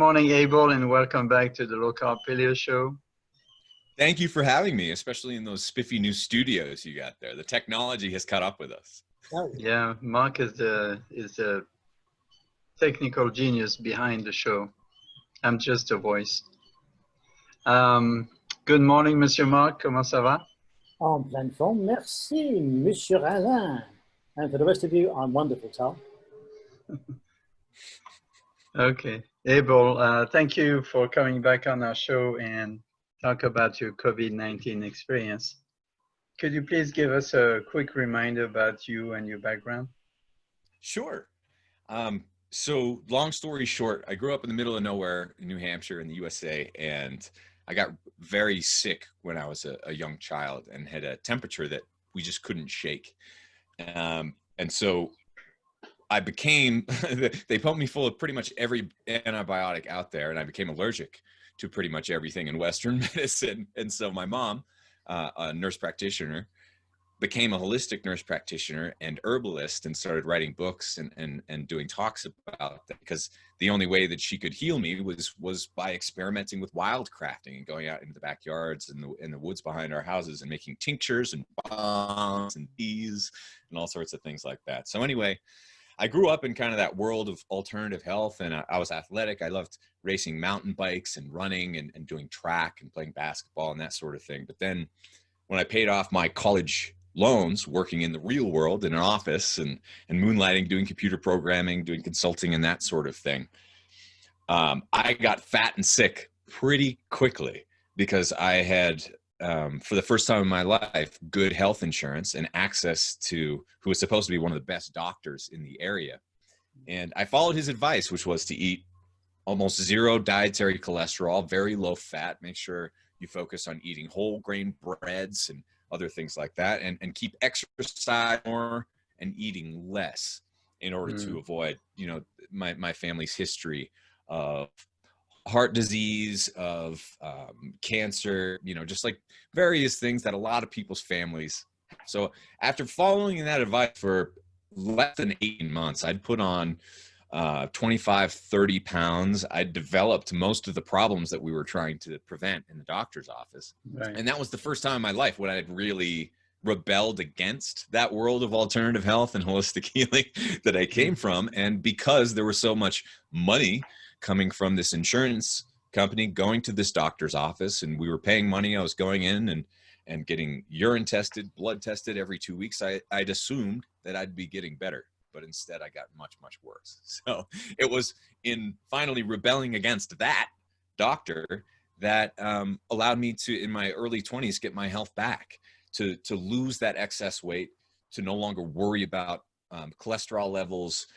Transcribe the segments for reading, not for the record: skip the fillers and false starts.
morning, Abel, and welcome back to the Low Carb Paleo Show. Thank you for having me, especially in those spiffy new studios you got there. The technology has caught up with us. Yeah, Mark is the technical genius behind the show. I'm just a voice. Good morning, Monsieur Mark. Comment ça va? En pleine forme, merci, Monsieur Alain. And for the rest of you, I'm wonderful, Tal. Okay. Abel, thank you for coming back on our show and talk about your COVID-19 experience. Could you please give us a quick reminder about you and your background? Sure. So long story short, I grew up in the middle of nowhere in New Hampshire in the USA, and I got very sick when I was a young child and had a temperature that we just couldn't shake. And so I became, they pumped me full of pretty much every antibiotic out there, and I became allergic to pretty much everything in Western medicine. And so my mom, a nurse practitioner, became a holistic nurse practitioner and herbalist and started writing books and doing talks about that, because the only way that she could heal me was by experimenting with wildcrafting and going out into the backyards and in the woods behind our houses and making tinctures and bombs and teas and all sorts of things like that. So anyway, I grew up in kind of that world of alternative health, and I was athletic. I loved racing mountain bikes and running and doing track and playing basketball and that sort of thing. But then when I paid off my college loans, working in the real world in an office and moonlighting, doing computer programming, doing consulting and that sort of thing, I got fat and sick pretty quickly because I had, for the first time in my life, good health insurance and access to who was supposed to be one of the best doctors in the area. And I followed his advice, which was to eat almost zero dietary cholesterol, very low fat, make sure you focus on eating whole grain breads and other things like that, and keep exercise more and eating less in order to avoid, you know, my family's history of heart disease, of cancer, you know, just like various things that a lot of people's families have. So after following that advice for less than 18 months, I'd put on 25, 30 pounds. I developed most of the problems that we were trying to prevent in the doctor's office. Right. And that was the first time in my life when I had really rebelled against that world of alternative health and holistic healing that I came from. And because there was so much money coming from this insurance company going to this doctor's office, and we were paying money, I was going in and getting urine tested, blood tested every 2 weeks, I'd assumed that I'd be getting better. But instead I got much, much worse. So it was in finally rebelling against that doctor that allowed me to, in my early 20s, get my health back, to lose that excess weight, to no longer worry about cholesterol levels.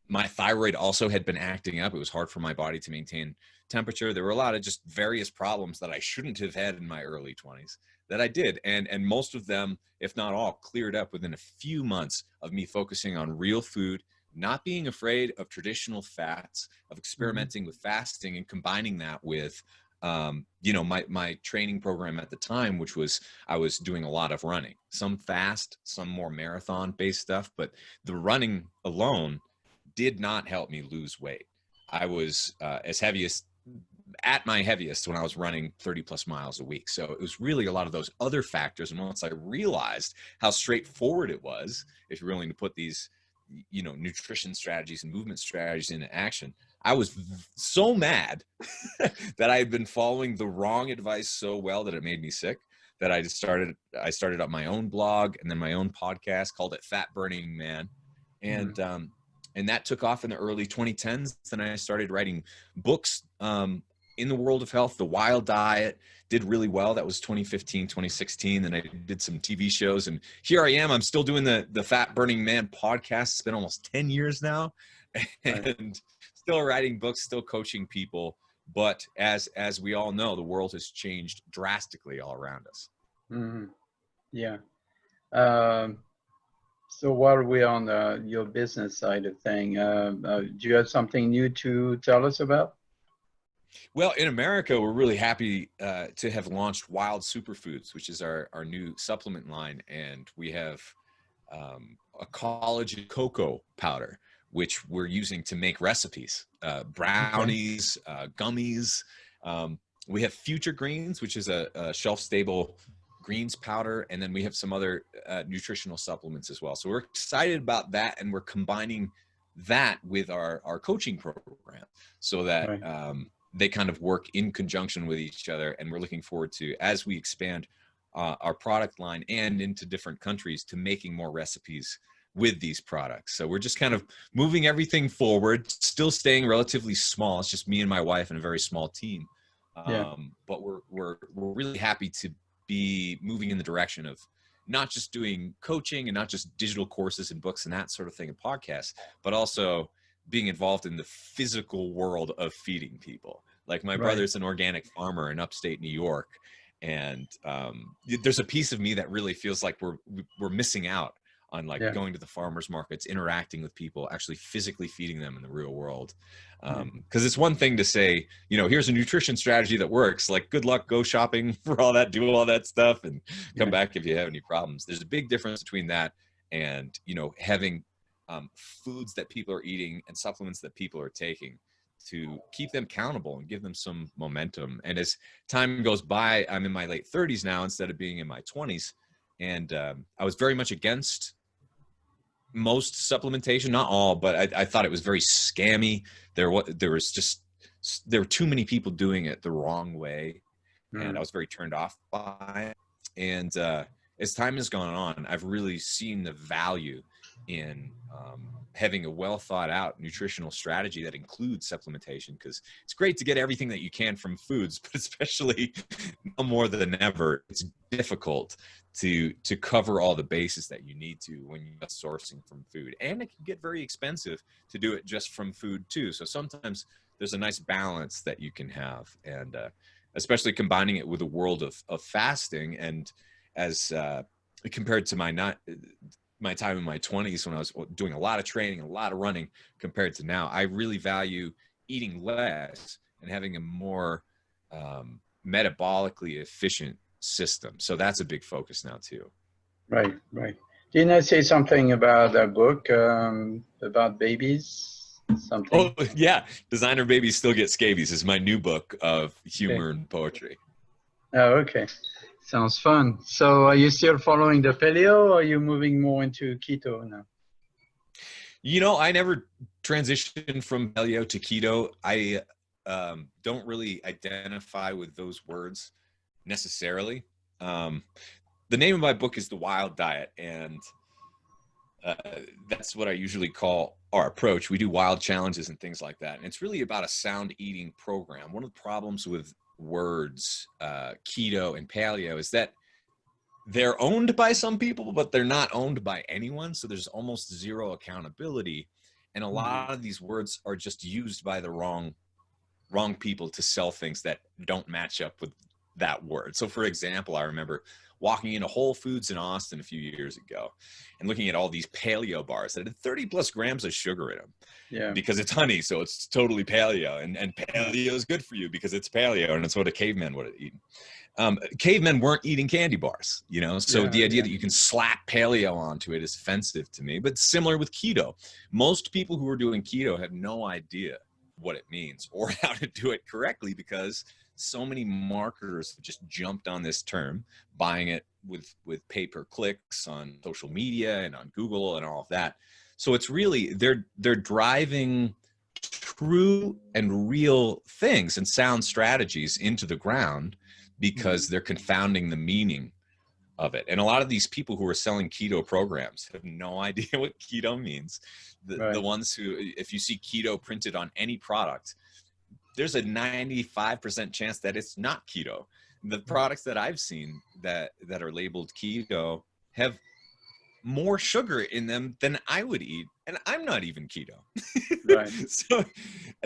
My thyroid also had been acting up. It was hard for my body to maintain temperature. There were a lot of just various problems that I shouldn't have had in my early 20s that I did. And most of them, if not all, cleared up within a few months of me focusing on real food, not being afraid of traditional fats, of experimenting with fasting and combining that with, you know, my training program at the time, which was, I was doing a lot of running, some fast, some more marathon based stuff, but the running alone did not help me lose weight. I was at my heaviest when I was running 30 plus miles a week. So it was really a lot of those other factors. And once I realized how straightforward it was, if you're willing to put these, you know, nutrition strategies and movement strategies into action, I was so mad that I had been following the wrong advice so well that it made me sick, that I started up my own blog and then my own podcast, called it Fat Burning Man. And that took off in the early 2010s. Then I started writing books in the world of health. The Wild Diet did really well. That was 2015, 2016. Then I did some TV shows. And here I am. I'm still doing the Fat Burning Man podcast. It's been almost 10 years now. And still writing books, still coaching people. But as we all know, the world has changed drastically all around us. Yeah. So while we're on your business side of thing, do you have something new to tell us about? Well, in America, we're really happy to have launched Wild Superfoods, which is our new supplement line. And we have a collagen cocoa powder, which we're using to make recipes, brownies, gummies. We have Future Greens, which is a shelf-stable greens powder, and then we have some other nutritional supplements as well. So we're excited about that, and we're combining that with our coaching program so that they kind of work in conjunction with each other. And we're looking forward to, as we expand our product line and into different countries, to making more recipes with these products. So we're just kind of moving everything forward, still staying relatively small. It's just me and my wife and a very small team. But we're really happy to be moving in the direction of not just doing coaching and not just digital courses and books and that sort of thing and podcasts, but also being involved in the physical world of feeding people. Like my brother's an organic farmer in upstate New York. And there's a piece of me that really feels like we're missing out on going to the farmers markets, interacting with people, actually physically feeding them in the real world. Because it's one thing to say, here's a nutrition strategy that works. Like, good luck, go shopping for all that, do all that stuff, and come back if you have any problems. There's a big difference between that and, having foods that people are eating and supplements that people are taking to keep them accountable and give them some momentum. And as time goes by, I'm in my late 30s now instead of being in my 20s. And I was very much against most supplementation, not all, but I thought it was very scammy. There were too many people doing it the wrong way, and I was very turned off by it. And as time has gone on, I've really seen the value in having a well thought out nutritional strategy that includes supplementation, because it's great to get everything that you can from foods, but especially no more than ever, it's difficult to cover all the bases that you need to when you're sourcing from food. And it can get very expensive to do it just from food too. So sometimes there's a nice balance that you can have, and especially combining it with a world of fasting. And as compared to my time in my 20s when I was doing a lot of training, a lot of running, compared to now, I really value eating less and having a more metabolically efficient system. So that's a big focus now too. Right. Didn't I say something about a book about babies? Something? Oh yeah, Designer Babies Still Get Scabies is my new book of humor and poetry. Oh, okay. Sounds fun. So are you still following the paleo, or are you moving more into keto now? I never transitioned from paleo to keto. I don't really identify with those words necessarily. The name of my book is The Wild Diet, and that's what I usually call our approach. We do wild challenges and things like that, and it's really about a sound eating program. One of the problems with words keto and paleo is that they're owned by some people, but they're not owned by anyone, so there's almost zero accountability, and a lot of these words are just used by the wrong people to sell things that don't match up with that word. So for example, I remember walking into Whole Foods in Austin a few years ago and looking at all these paleo bars that had 30 plus grams of sugar in them. Yeah. Because it's honey, so it's totally paleo, and paleo is good for you because it's paleo, and it's what a caveman would have eaten. Cavemen weren't eating candy bars, so the idea that you can slap paleo onto it is offensive to me. But similar with keto, most people who are doing keto have no idea what it means or how to do it correctly, because so many marketers have just jumped on this term, buying it with pay-per-clicks on social media and on Google and all of that. So it's really, they're driving true and real things and sound strategies into the ground because they're confounding the meaning of it. And a lot of these people who are selling keto programs have no idea what keto means. The ones who, if you see keto printed on any product, there's a 95% chance that it's not keto. The products that I've seen that are labeled keto have more sugar in them than I would eat, and I'm not even keto. Right.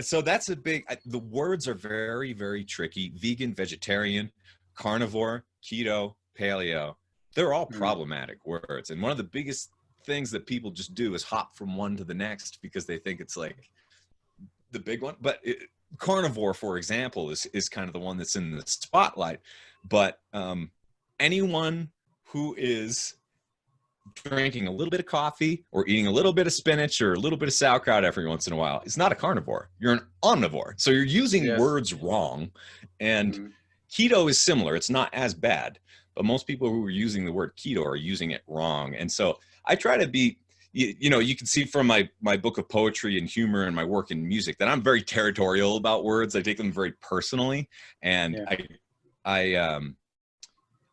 So that's a big, the words are very, very tricky. Vegan, vegetarian, carnivore, keto, paleo, they're all problematic words. And one of the biggest things that people just do is hop from one to the next because they think it's like the big one. But carnivore, for example, is kind of the one that's in the spotlight. But anyone who is drinking a little bit of coffee or eating a little bit of spinach or a little bit of sauerkraut every once in a while is not a carnivore. You're an omnivore. So you're using Yes. words wrong. And keto is similar. It's not as bad, but most people who are using the word keto are using it wrong. And so I try to be, you know, you can see from my book of poetry and humor and my work in music that I'm very territorial about words. I take them very personally. And I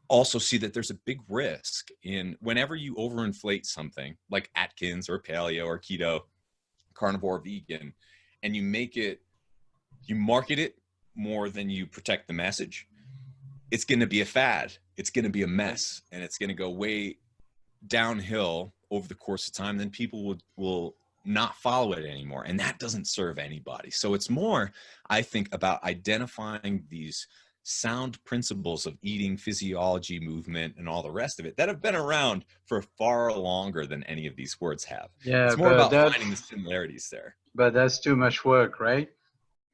also see that there's a big risk in whenever you overinflate something like Atkins or paleo or keto, carnivore, vegan, and you market it more than you protect the message, it's going to be a fad. It's going to be a mess, and it's going to go way downhill over the course of time. Then people will not follow it anymore, and that doesn't serve anybody. So it's more, I think, about identifying these sound principles of eating, physiology, movement, and all the rest of it that have been around for far longer than any of these words have. Yeah, it's more about finding the similarities there. But that's too much work, right?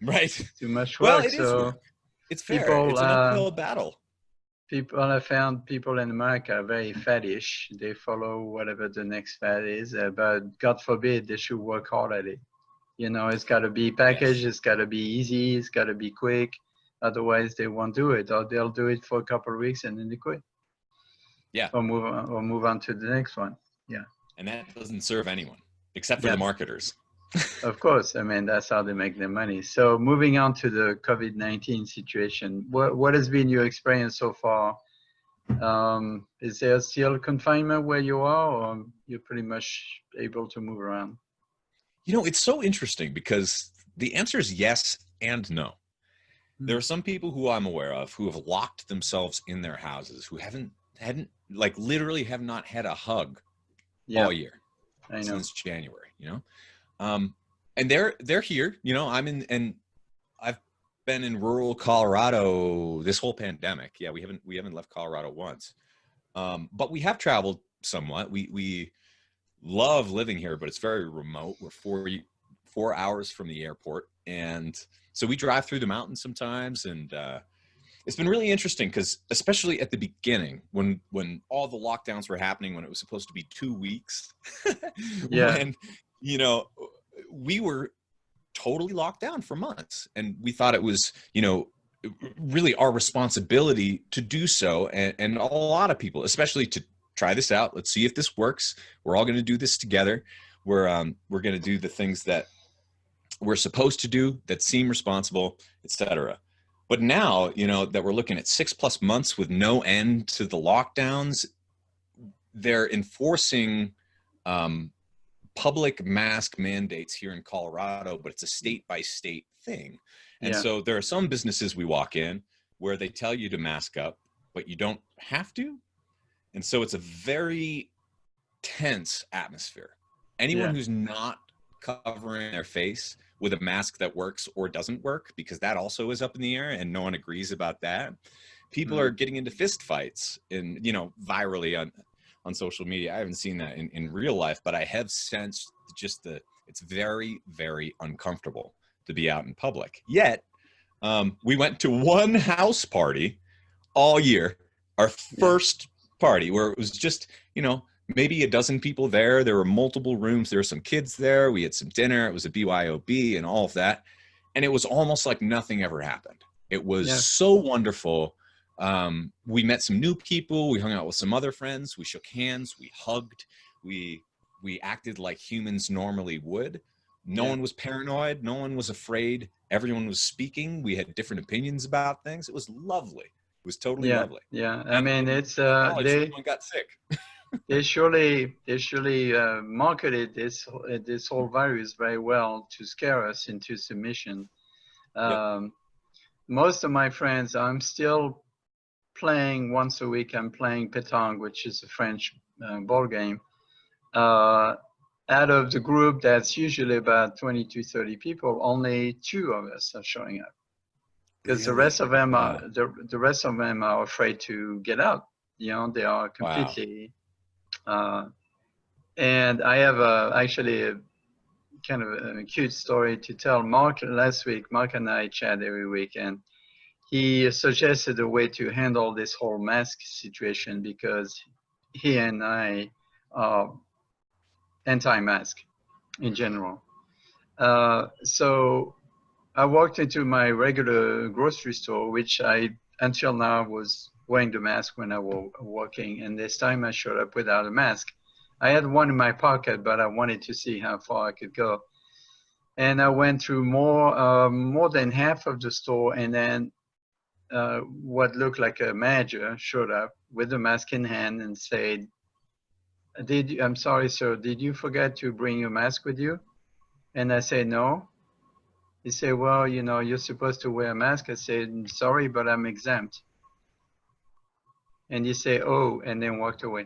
Right. Too much Well, work. it is work. It's fair. People, it's an uphill battle. I found people in America are very faddish. They follow whatever the next fad is, but God forbid they should work hard at it. You know, it's got to be packaged. Yes. It's got to be easy. It's got to be quick. Otherwise, they won't do it, or they'll do it for a couple of weeks and then they quit. Yeah. Or move on to the next one. Yeah. And that doesn't serve anyone except for the marketers. Of course. I mean, that's how they make their money. So moving on to the COVID-19 situation, what has been your experience so far? Is there still confinement where you are, or you're pretty much able to move around? You know, it's so interesting because the answer is yes and no. There are some people who I'm aware of who have locked themselves in their houses, who hadn't like literally have not had a hug all year since January, you know? And they're here, you know, and I've been in rural Colorado this whole pandemic. Yeah, we haven't left Colorado once. But we have traveled somewhat. We love living here, but it's very remote. We're 4 hours from the airport. And so we drive through the mountains sometimes, and it's been really interesting because especially at the beginning when all the lockdowns were happening, when it was supposed to be 2 weeks, when, you know, we were totally locked down for months, and we thought it was, you know, really our responsibility to do so. And a lot of people, especially to try this out. Let's see if this works. We're all going to do this together. We're going to do the things that we're supposed to do that seem responsible, etc. But now, you know, that we're looking at 6+ months with no end to the lockdowns, they're enforcing public mask mandates here in Colorado, but it's a state by state thing. And so there are some businesses we walk in where they tell you to mask up, but you don't have to. And so it's a very tense atmosphere. Anyone who's not covering their face with a mask that works or doesn't work, because that also is up in the air and no one agrees about that. People are getting into fist fights and, you know, virally on social media. I haven't seen that in real life, but I have sensed just it's very, very uncomfortable to be out in public. Yet, we went to one house party all year, our first party, where it was just, you know, maybe a dozen people there. There were multiple rooms. There were some kids there. We had some dinner. It was a BYOB and all of that. And it was almost like nothing ever happened. It was so wonderful. We met some new people. We hung out with some other friends. We shook hands. We hugged. We acted like humans normally would. No one was paranoid. No one was afraid. Everyone was speaking. We had different opinions about things. It was lovely. It was totally lovely. Yeah. I mean, it's, everyone got sick. They surely marketed this whole virus very well to scare us into submission. Most of my friends, I'm still playing once a week. I'm playing pétanque, which is a French ball game. Out of the group that's usually about 20 to 30 people, only 2 of us are showing up, because the rest of them are the rest of them are afraid to get out. You know, they are completely. And I have actually a kind of a cute story to tell. Last week, Mark and I chat every week, and he suggested a way to handle this whole mask situation, because he and I anti-mask in general. So I walked into my regular grocery store, which I until now was wearing the mask when I was walking, and this time I showed up without a mask. I had one in my pocket, but I wanted to see how far I could go. And I went through more than half of the store, and then what looked like a manager showed up with the mask in hand and said, I'm sorry, sir, did you forget to bring your mask with you? And I said, no. He said, well, you know, you're supposed to wear a mask. I said, sorry, but I'm exempt. And he said, oh, and then walked away.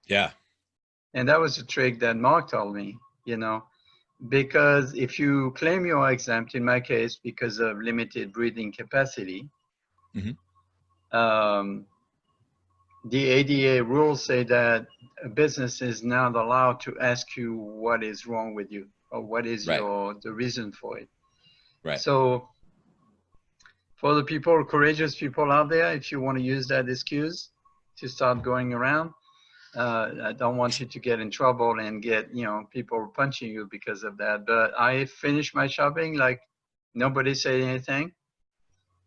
Yeah. And that was a trick that Mark told me, you know, because if you claim you are exempt, in my case, because of limited breathing capacity, the ADA rules say that a business is not allowed to ask you what is wrong with you or what is the reason for it. Right. So for the people, courageous people out there, if you want to use that excuse to start going around, I don't want you to get in trouble and get, you know, people punching you because of that. But I finished my shopping like nobody said anything.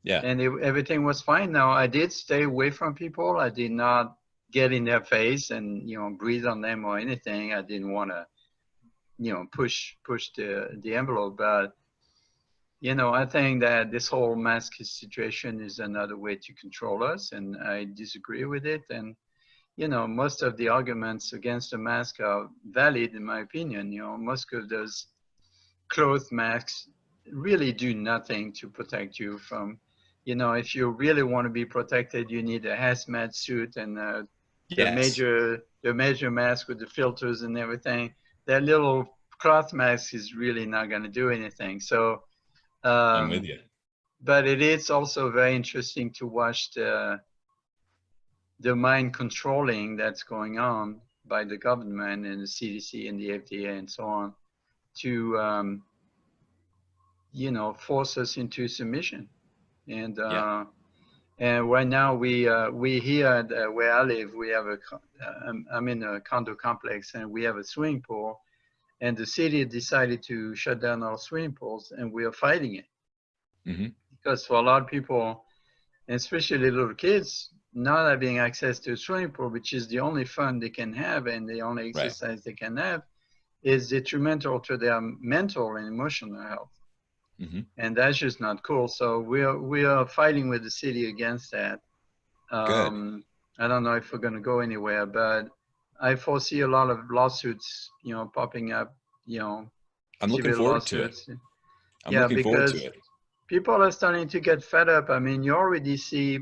Yeah. And everything was fine. Now, I did stay away from people. I did not get in their face and, you know, breathe on them or anything. I didn't want to, you know, push the envelope. But, you know, I think that this whole mask situation is another way to control us, and I disagree with it. And, you know, most of the arguments against the mask are valid, in my opinion. You know, most of those cloth masks really do nothing to protect you from, you know, if you really want to be protected, you need a hazmat suit and the major mask with the filters and everything. That little cloth mask is really not going to do anything. So, I'm with you. But it is also very interesting to watch the mind controlling that's going on by the government and the CDC and the FDA and so on to, you know, force us into submission. And and right now we here at, where I live, we have I'm in a condo complex, and we have a swimming pool, and the city decided to shut down our swimming pools, and we are fighting it. Because for a lot of people, and especially little kids, not having access to a swimming pool, which is the only fun they can have and the only exercise they can have, is detrimental to their mental and emotional health. And that's just not cool. So we are fighting with the city against that. Good. I don't know if we're going to go anywhere, but I foresee a lot of lawsuits, you know, popping up. You know, I'm looking forward to it. I'm looking forward to it. People are starting to get fed up. I mean, you already see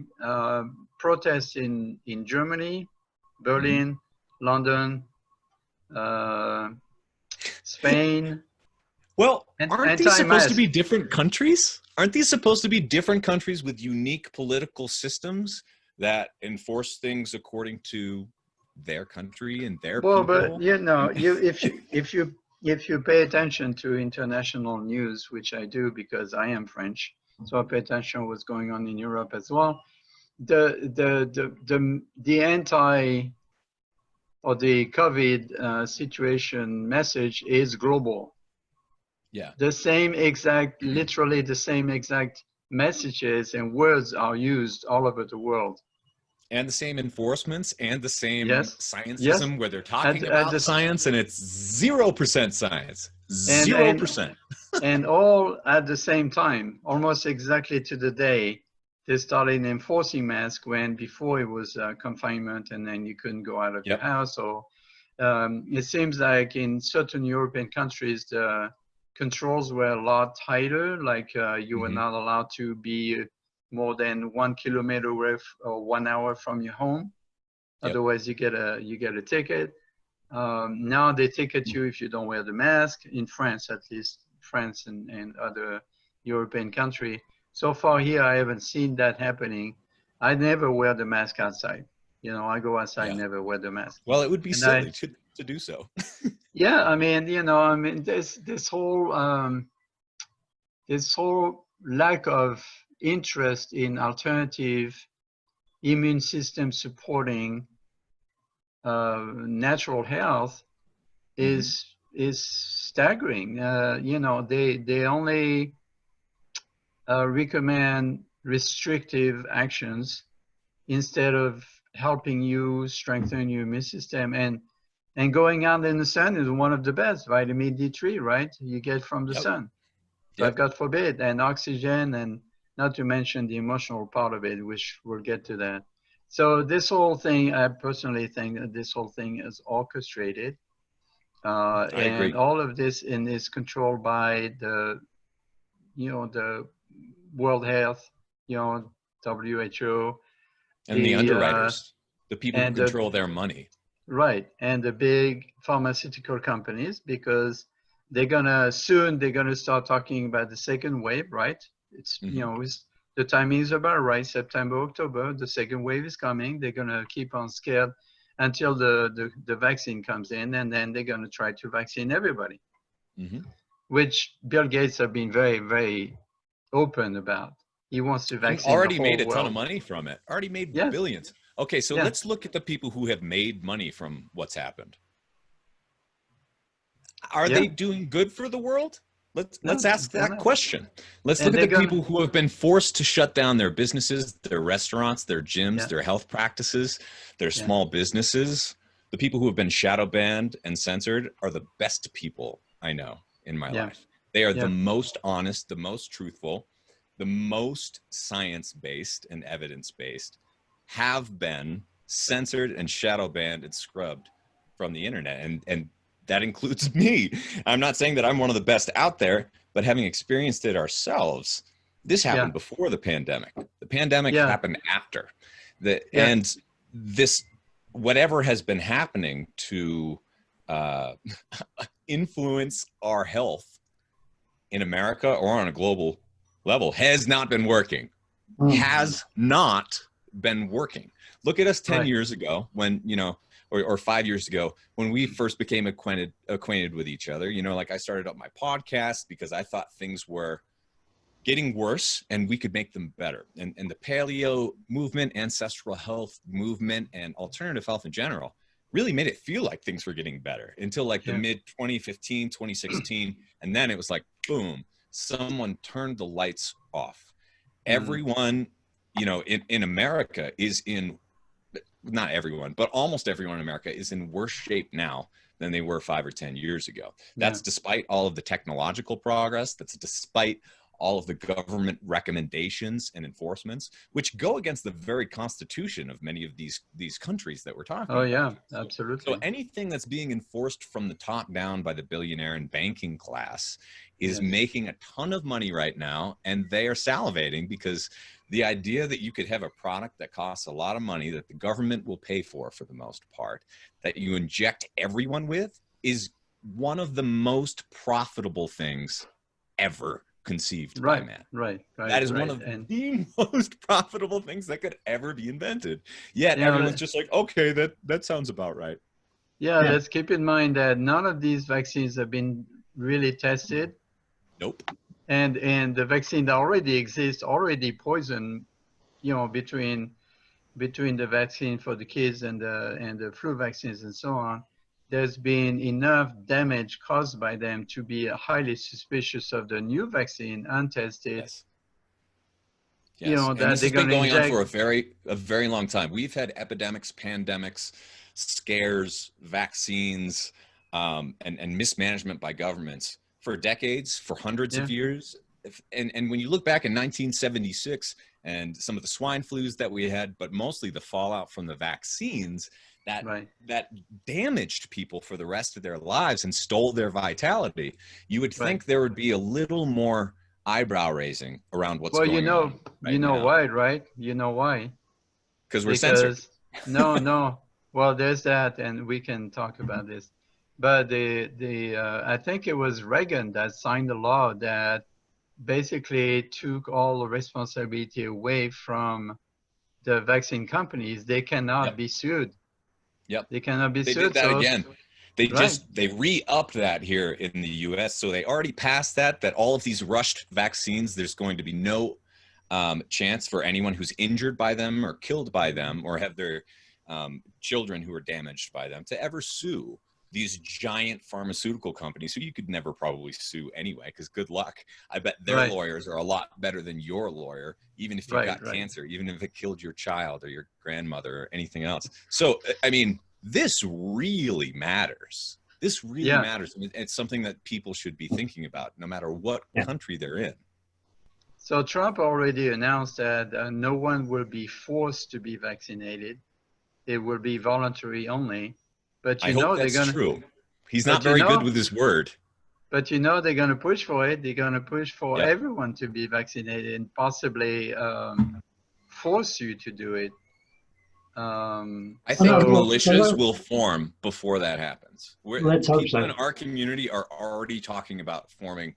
protests in Germany, Berlin, London, Spain. Well, aren't these supposed to be different countries? Aren't these supposed to be different countries with unique political systems that enforce things according to their country and their people? Well, but you know, if you pay attention to international news, which I do because I am French, so I pay attention to what's going on in Europe as well. The anti or the COVID situation message is global. Yeah. The same exact, literally the same exact messages and words are used all over the world. And the same enforcements and the same scientism where they're talking about the science and it's 0% science. 0%. And all at the same time, almost exactly to the day, they started enforcing masks when before it was confinement and then you couldn't go out of your house. Or it seems like in certain European countries, the controls were a lot tighter, like you were not allowed to be more than 1 kilometer away or 1 hour from your home. Otherwise you get a ticket. Now they ticket you if you don't wear the mask, in France at least, France and other European country. So far here I haven't seen that happening. I never wear the mask outside. You know, I go outside, never wear the mask. Well, it would be silly to do so. Yeah, I mean, you know, I mean, this whole lack of interest in alternative immune system supporting natural health is staggering. You know, they only recommend restrictive actions instead of helping you strengthen your immune system. And going out in the sun is one of the best. Vitamin D3, right? You get from the sun. But God forbid, and oxygen, and not to mention the emotional part of it, which we'll get to that. So this whole thing, I personally think that this whole thing is orchestrated. I agree. And all of this is controlled by the, you know, the World Health, you know, WHO. And the underwriters, the people who control their money. Right. And the big pharmaceutical companies, because they're gonna start talking about the second wave, right? It's you know, the timing is about right. September, October, the second wave is coming. They're gonna keep on scared until the vaccine comes in, and then they're gonna try to vaccine everybody, which Bill Gates have been very, very open about. He wants to vaccine already the whole made a ton world. of money from it. Already made billions. Okay, so let's look at the people who have made money from what's happened. Are they doing good for the world? Let's ask that question. Let's look at the people who have been forced to shut down their businesses, their restaurants, their gyms, their health practices, their small businesses. The people who have been shadow banned and censored are the best people I know in my life. They are the most honest, the most truthful, the most science-based and evidence-based, have been censored and shadow banned and scrubbed from the internet. And that includes me. I'm not saying that I'm one of the best out there, but having experienced it ourselves, this happened before the pandemic. The pandemic happened after. And this, whatever has been happening to influence our health in America or on a global level has not been working. Has not been working. Look at us 10 years ago when, you know, or 5 years ago when we first became acquainted with each other. You know, like I started up my podcast because I thought things were getting worse and we could make them better. And the paleo movement, ancestral health movement, and alternative health in general really made it feel like things were getting better until like the mid 2015, 2016. And then it was like, boom, someone turned the lights off. Everyone, you know, in America is in, not everyone, but almost everyone in America is in worse shape now than they were 5 or 10 years ago. That's despite all of the technological progress. That's despite all of the government recommendations and enforcements, which go against the very constitution of many of these countries that we're talking about. Oh yeah, absolutely. So anything that's being enforced from the top down by the billionaire and banking class is making a ton of money right now, and they are salivating because the idea that you could have a product that costs a lot of money that the government will pay for the most part, that you inject everyone with, is one of the most profitable things ever conceived by man. That is one of the most profitable things that could ever be invented. Yet everyone's just like, okay, that sounds about right. Let's keep in mind that none of these vaccines have been really tested. Nope. And the vaccine that already exists already poison, you know, between the vaccine for the kids and the flu vaccines and so on. There's been enough damage caused by them to be highly suspicious of the new vaccine, untested. Yes. You know, and this has been going on for a very long time. We've had epidemics, pandemics, scares, vaccines, and mismanagement by governments for decades, for hundreds of years. And when you look back in 1976 and some of the swine flus that we had, but mostly the fallout from the vaccines, that damaged people for the rest of their lives and stole their vitality, you would think there would be a little more eyebrow raising around what's going on. Well, you know why, right? You know why? Because we're censored. No. Well, there's that, and we can talk about this. But I think it was Reagan that signed a law that basically took all the responsibility away from the vaccine companies. They cannot be sued. They cannot be sued. They did that again. They re-upped that here in the US. So they already passed that all of these rushed vaccines, there's going to be no chance for anyone who's injured by them or killed by them or have their children who are damaged by them, to ever sue these giant pharmaceutical companies who you could never probably sue anyway, because good luck. I bet their lawyers are a lot better than your lawyer, even if you got cancer, even if it killed your child or your grandmother or anything else. So, I mean, this really matters. This really matters. It's something that people should be thinking about, no matter what country they're in. So Trump already announced that no one will be forced to be vaccinated. It will be voluntary only. But I hope that's true. He's not very good with his word. But you know, they're going to push for it. They're going to push for everyone to be vaccinated and possibly force you to do it. I think militias will form before that happens. Let's hope people so. in our community are already talking about forming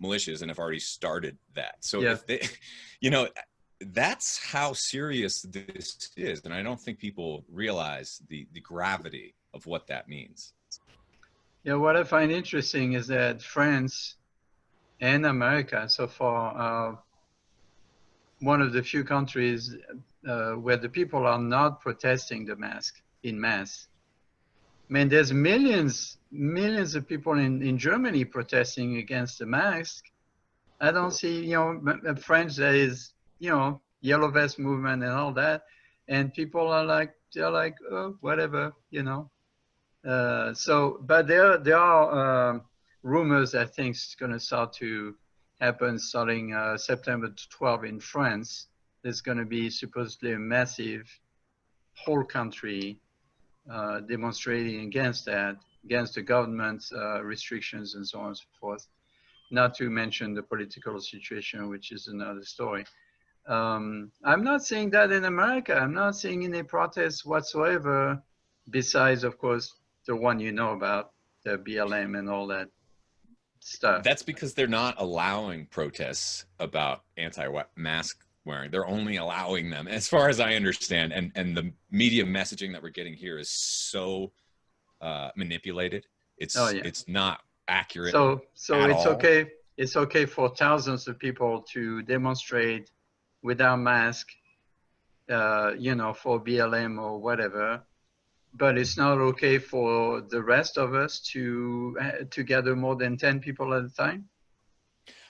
militias and have already started that. So if they, you know, that's how serious this is. And I don't think people realize the gravity of what that means. Yeah, what I find interesting is that France and America so far are one of the few countries where the people are not protesting the mask in mass. I mean, there's millions of people in Germany protesting against the mask. I don't see, you know, French, there is, you know, yellow vest movement and all that. And people are like, they're like, oh, whatever, you know. But there are rumors that things going to start to happen starting September 12 in France. There's going to be supposedly a massive whole country demonstrating against that, against the government's restrictions and so on and so forth. Not to mention the political situation, which is another story. I'm not seeing that in America. I'm not seeing any protests whatsoever, besides, of course, the one you know about, the BLM and all that stuff. That's because they're not allowing protests about anti-mask wearing. They're only allowing them, as far as I understand. And the media messaging that we're getting here is so manipulated. It's not accurate. So it's all. okay. It's okay for thousands of people to demonstrate without mask, you know, for BLM or whatever. But it's not okay for the rest of us to gather more than 10 people at a time.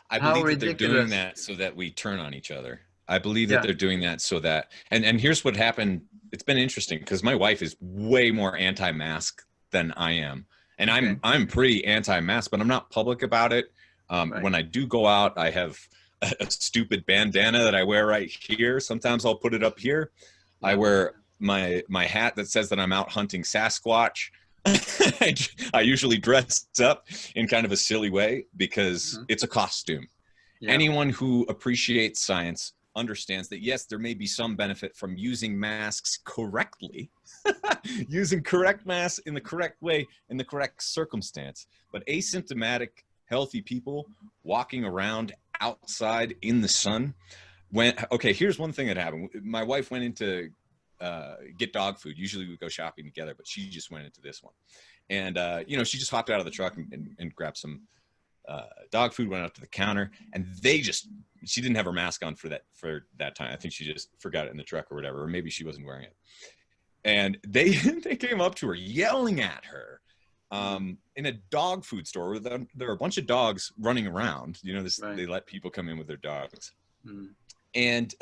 I believe that they're doing that so that we turn on each other. I believe that they're doing that so that, and here's what happened. It's been interesting because my wife is way more anti-mask than I am. And I'm pretty anti-mask, but I'm not public about it. When I do go out, I have a stupid bandana that I wear right here. Sometimes I'll put it up here. I wear my hat that says that I'm out hunting Sasquatch. I usually dress up in kind of a silly way because it's a costume. Anyone who appreciates science understands that, yes, there may be some benefit from using masks correctly, using correct masks in the correct way, in the correct circumstance. But asymptomatic, healthy people walking around outside in the sun, here's one thing that happened. My wife went into get dog food. Usually we go shopping together, but she just went into this one. And, you know, she just hopped out of the truck and grabbed some dog food, went up to the counter, and she didn't have her mask on for that time. I think she just forgot it in the truck or whatever, or maybe she wasn't wearing it. And they came up to her yelling at her in a dog food store where there are a bunch of dogs running around. You know, they let people come in with their dogs. And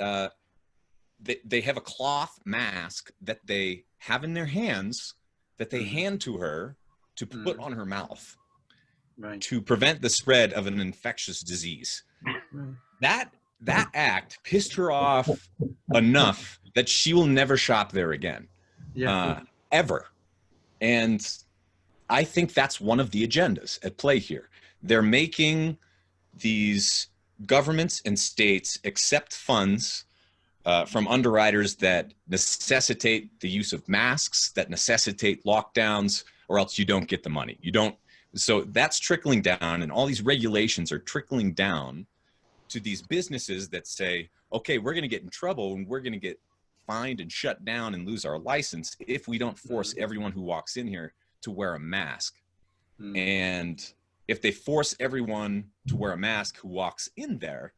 they have a cloth mask that they have in their hands that they hand to her to put on her mouth to prevent the spread of an infectious disease. That act pissed her off enough that she will never shop there again, ever. And I think that's one of the agendas at play here. They're making these governments and states accept funds from underwriters that necessitate the use of masks, that necessitate lockdowns, or else you don't get the money. So that's trickling down, and all these regulations are trickling down to these businesses that say, okay, we're going to get in trouble and we're going to get fined and shut down and lose our license if we don't force everyone who walks in here to wear a mask. And if they force everyone to wear a mask who walks in there,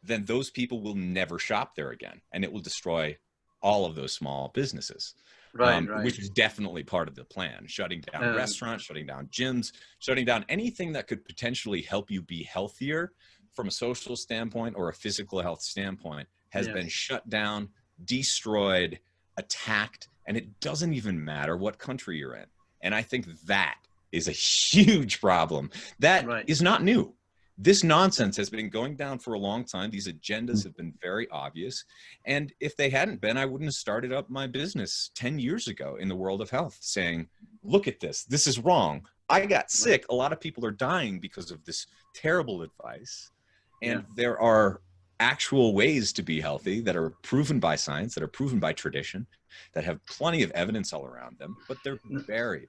then those people will never shop there again, and it will destroy all of those small businesses. Right. which is definitely part of the plan. Shutting down restaurants, shutting down gyms, shutting down anything that could potentially help you be healthier from a social standpoint or a physical health standpoint has been shut down, destroyed, attacked, and it doesn't even matter what country you're in. And I think that is a huge problem. That is not new. This nonsense has been going down for a long time. These agendas have been very obvious. And if they hadn't been, I wouldn't have started up my business 10 years ago in the world of health saying, look at this, this is wrong. I got sick. A lot of people are dying because of this terrible advice. And there are actual ways to be healthy that are proven by science, that are proven by tradition, that have plenty of evidence all around them, but they're buried.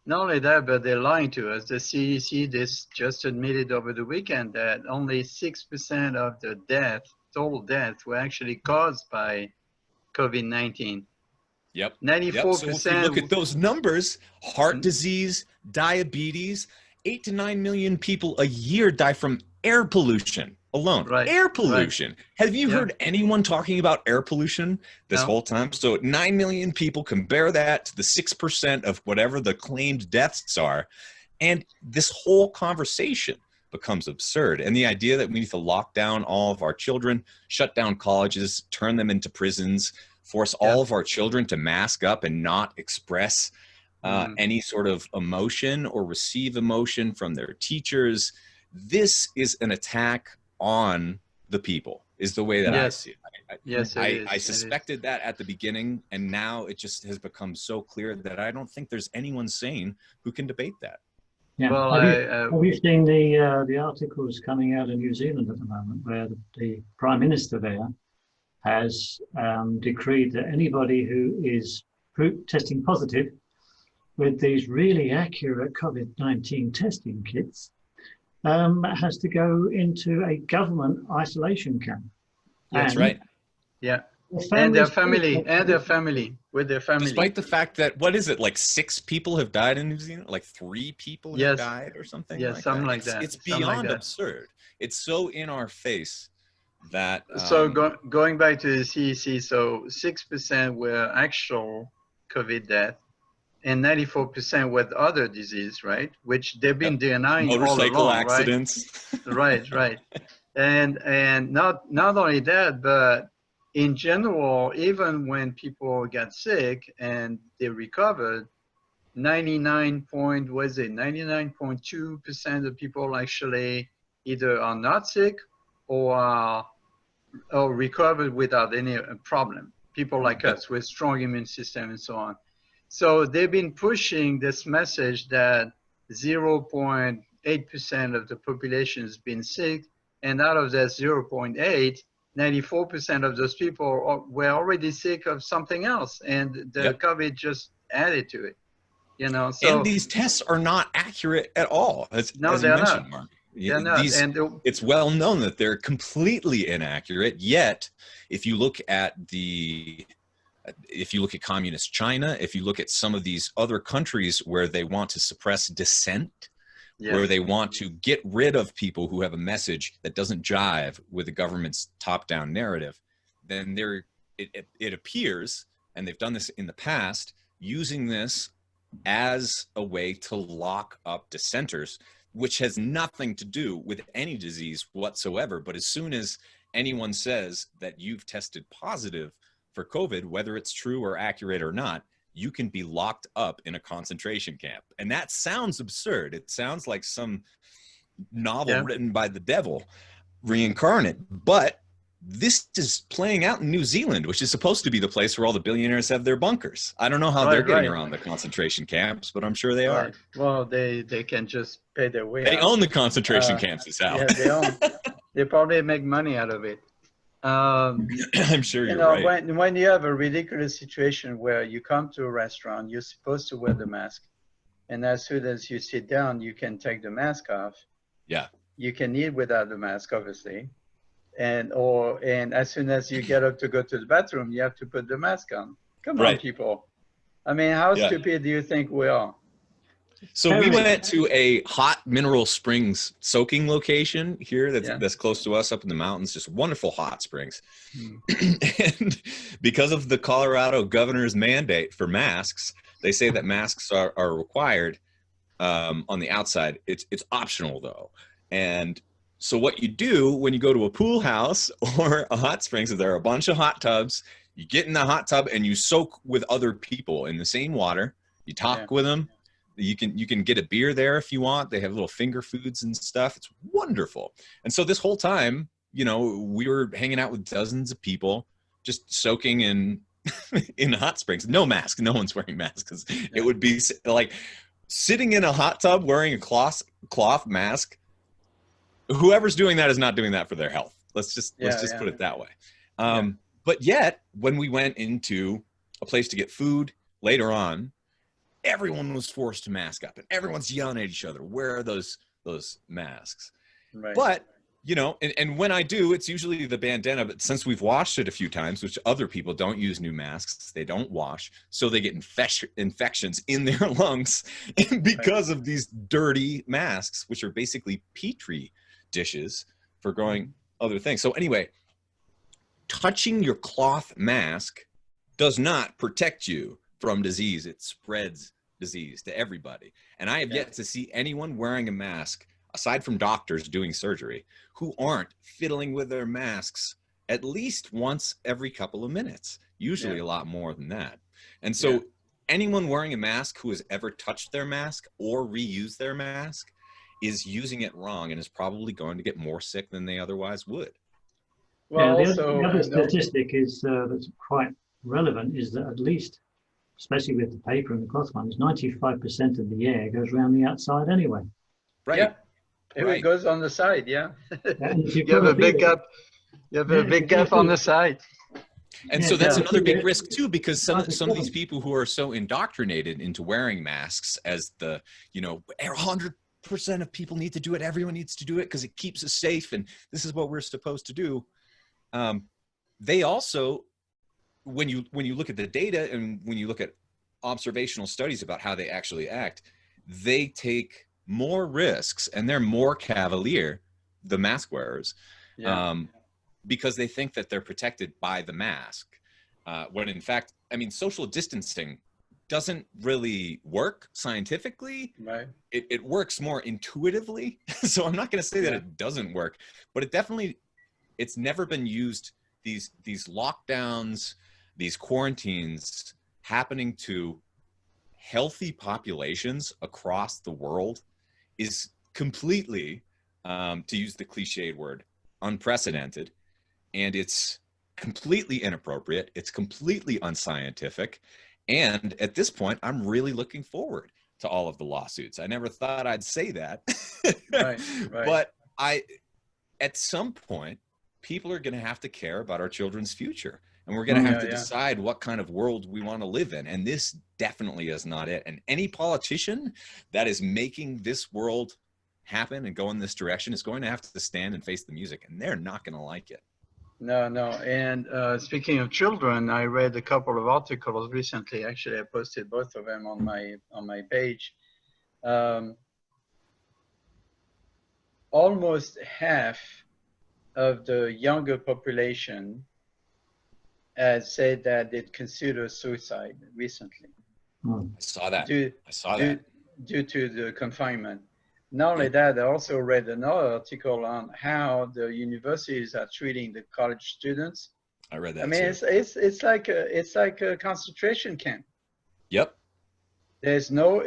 Not only that, but they're lying to us. The CDC just admitted over the weekend that only 6% of the total deaths, were actually caused by COVID-19. Yep. 94%. So if you look at those numbers, heart disease, diabetes, 8 to 9 million people a year die from air pollution alone. Air pollution. Have you heard anyone talking about air pollution this whole time? So 9 million people, compare that to the 6% of whatever the claimed deaths are. And this whole conversation becomes absurd. And the idea that we need to lock down all of our children, shut down colleges, turn them into prisons, force all of our children to mask up and not express any sort of emotion or receive emotion from their teachers. This is an attack on the people, is the way that I see it. I suspected that at the beginning, and now it just has become so clear that I don't think there's anyone sane who can debate that. Yeah. Well, have you seen the articles coming out of New Zealand at the moment, where the Prime Minister there has decreed that anybody who is testing positive with these really accurate COVID-19 testing kits has to go into a government isolation camp. That's right. Yeah. And their family, with their family. Despite the fact that, what is it, like 6 people have died in New Zealand? Like 3 people have died or something? Yes, something like that. It's beyond absurd. It's so in our face that... So going back to the CDC, so 6% were actual COVID death, and 94% with other disease, right? Which they've been denying motorcycle all along, accidents. Right. And not only that, but in general, even when people got sick and they recovered, 99.2% of people actually either are not sick or recovered without any problem. People like us with strong immune system and so on. So they've been pushing this message that 0.8% of the population has been sick, and out of that 0.8, 94% of those people were already sick of something else, and the COVID just added to it. You know, so and these tests are not accurate at all, as you mentioned, Mark. They're not. It's well known that they're completely inaccurate. Yet, if you look at communist China, if you look at some of these other countries where they want to suppress dissent, where they want to get rid of people who have a message that doesn't jive with the government's top-down narrative, then it appears, and they've done this in the past, using this as a way to lock up dissenters, which has nothing to do with any disease whatsoever. But as soon as anyone says that you've tested positive for COVID, whether it's true or accurate or not, you can be locked up in a concentration camp. And that sounds absurd. It sounds like some novel written by the devil reincarnate. But this is playing out in New Zealand, which is supposed to be the place where all the billionaires have their bunkers. I don't know how they're getting around the concentration camps, but I'm sure they are. Well, they can just pay their way out. They own the concentration camps, is how. Yeah, they own. They probably make money out of it. I'm sure you're right. When you have a ridiculous situation where you come to a restaurant, you're supposed to wear the mask, and as soon as you sit down, you can take the mask off. Yeah. You can eat without the mask, obviously, and as soon as you get up to go to the bathroom, you have to put the mask on. Come on, people. I mean, how stupid do you think we are? So we went to a hot mineral springs soaking location here that's close to us up in the mountains, just wonderful hot springs. And because of the Colorado governor's mandate for masks, they say that masks are required on the outside. It's optional though. And so what you do when you go to a pool house or a hot springs is there are a bunch of hot tubs. You get in the hot tub and you soak with other people in the same water. You talk with them. You can get a beer there if you want. They have little finger foods and stuff. It's wonderful. And so this whole time, you know, we were hanging out with dozens of people, just soaking in hot springs. No mask. No one's wearing masks. It would be like sitting in a hot tub wearing a cloth mask. Whoever's doing that is not doing that for their health. Let's just put it that way. But yet, when we went into a place to get food later on, everyone was forced to mask up, and everyone's yelling at each other, "Where are those masks?" Right. But you know, and when I do, it's usually the bandana. But since we've washed it a few times, which other people don't use new masks, they don't wash, so they get infections in their lungs because of these dirty masks, which are basically petri dishes for growing other things. So anyway, touching your cloth mask does not protect you from disease. It spreads disease to everybody. And I have yet to see anyone wearing a mask, aside from doctors doing surgery, who aren't fiddling with their masks at least once every couple of minutes, usually a lot more than that. And so anyone wearing a mask who has ever touched their mask or reused their mask is using it wrong and is probably going to get more sick than they otherwise would. Well, the other statistic is that's quite relevant is that at least, especially with the paper and the cloth ones, 95% of the air goes around the outside anyway. Right. Yeah. It goes on the side, you have a big gap. You have a big gap on the side. And so that's another big risk too, because some of these people who are so indoctrinated into wearing masks as the, 100% of people need to do it. Everyone needs to do it because it keeps us safe. And this is what we're supposed to do. They also, when you look at the data and when you look at observational studies about how they actually act, they take more risks and they're more cavalier, the mask wearers, because they think that they're protected by the mask. When in fact, I mean, social distancing doesn't really work scientifically. Right. It works more intuitively. So I'm not going to say that it doesn't work, but it's never been used. These lockdowns, these quarantines happening to healthy populations across the world is completely, to use the cliched word, unprecedented. And it's completely inappropriate. It's completely unscientific. And at this point, I'm really looking forward to all of the lawsuits. I never thought I'd say that. Right. But at some point, people are going to have to care about our children's future. And we're going to have to decide what kind of world we want to live in. And this definitely is not it. And any politician that is making this world happen and go in this direction is going to have to stand and face the music. And they're not going to like it. No. And speaking of children, I read a couple of articles recently. Actually, I posted both of them on my page. Almost half of the younger population said that they'd consider suicide recently. I saw that. Due to the confinement. Not only that, I also read another article on how the universities are treating the college students. I read that. I mean, it's like a concentration camp. Yep. There's no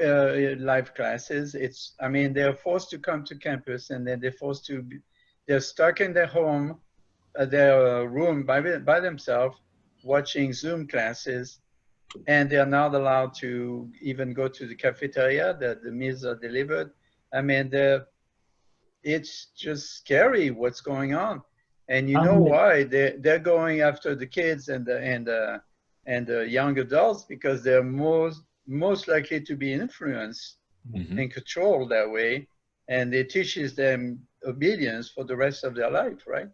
live classes. They're forced to come to campus, and then they're stuck in their home, their room by themselves, watching Zoom classes, and they're not allowed to even go to the cafeteria. The meals are delivered. I mean, it's just scary what's going on, and you know why they're going after the kids and the young adults, because they're most likely to be influenced and controlled that way, and it teaches them obedience for the rest of their life, right?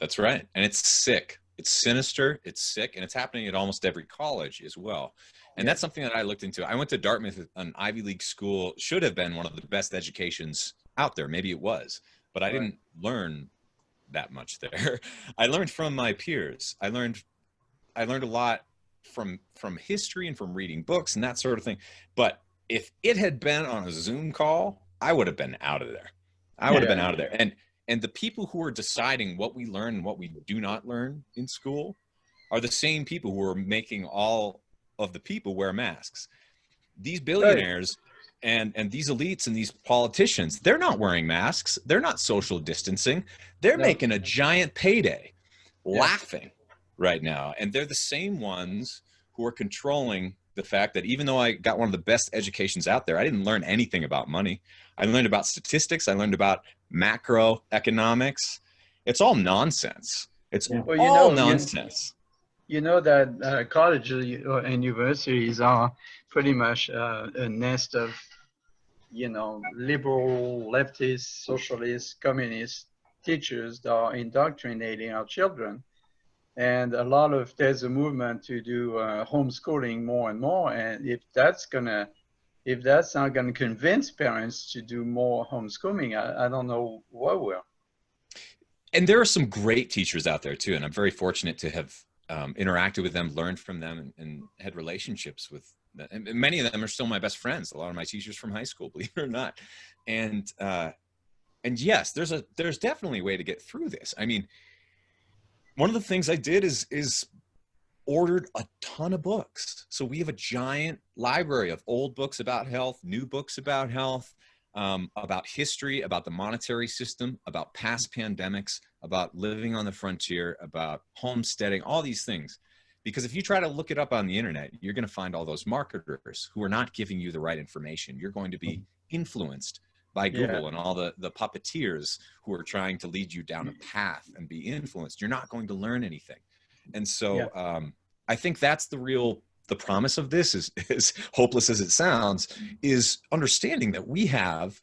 That's right, and it's sick. It's sinister, it's sick, and it's happening at almost every college as well. And that's something that I looked into. I went to Dartmouth, an Ivy League school, should have been one of the best educations out there. Maybe it was, but I didn't learn that much there. I learned from my peers. I learned a lot from history and from reading books and that sort of thing. But if it had been on a Zoom call, I would have been out of there. I would have been out of there. And the people who are deciding what we learn and what we do not learn in school are the same people who are making all of the people wear masks. These billionaires and these elites and these politicians, they're not wearing masks. They're not social distancing. They're making a giant payday, laughing right now. And they're the same ones who are controlling the fact that even though I got one of the best educations out there, I didn't learn anything about money. I learned about statistics. I learned about macroeconomics. It's all nonsense. It's all nonsense. You know that colleges and universities are pretty much a nest of, liberal, leftist, socialist, communist teachers that are indoctrinating our children. And there's a movement to do homeschooling more and more. And if that's not gonna convince parents to do more homeschooling, I don't know what will. And there are some great teachers out there too. And I'm very fortunate to have interacted with them, learned from them, and had relationships with them. And many of them are still my best friends. A lot of my teachers from high school, believe it or not. And yes, there's definitely a way to get through this. I mean, one of the things I did is ordered a ton of books. So we have a giant library of old books about health, new books about health, about history, about the monetary system, about past pandemics, about living on the frontier, about homesteading, all these things. Because if you try to look it up on the internet, you're going to find all those marketers who are not giving you the right information. You're going to be influenced by Google and all the puppeteers who are trying to lead you down a path and be influenced. You're not going to learn anything. And so I think that's the promise of this, is as hopeless as it sounds, is understanding that we have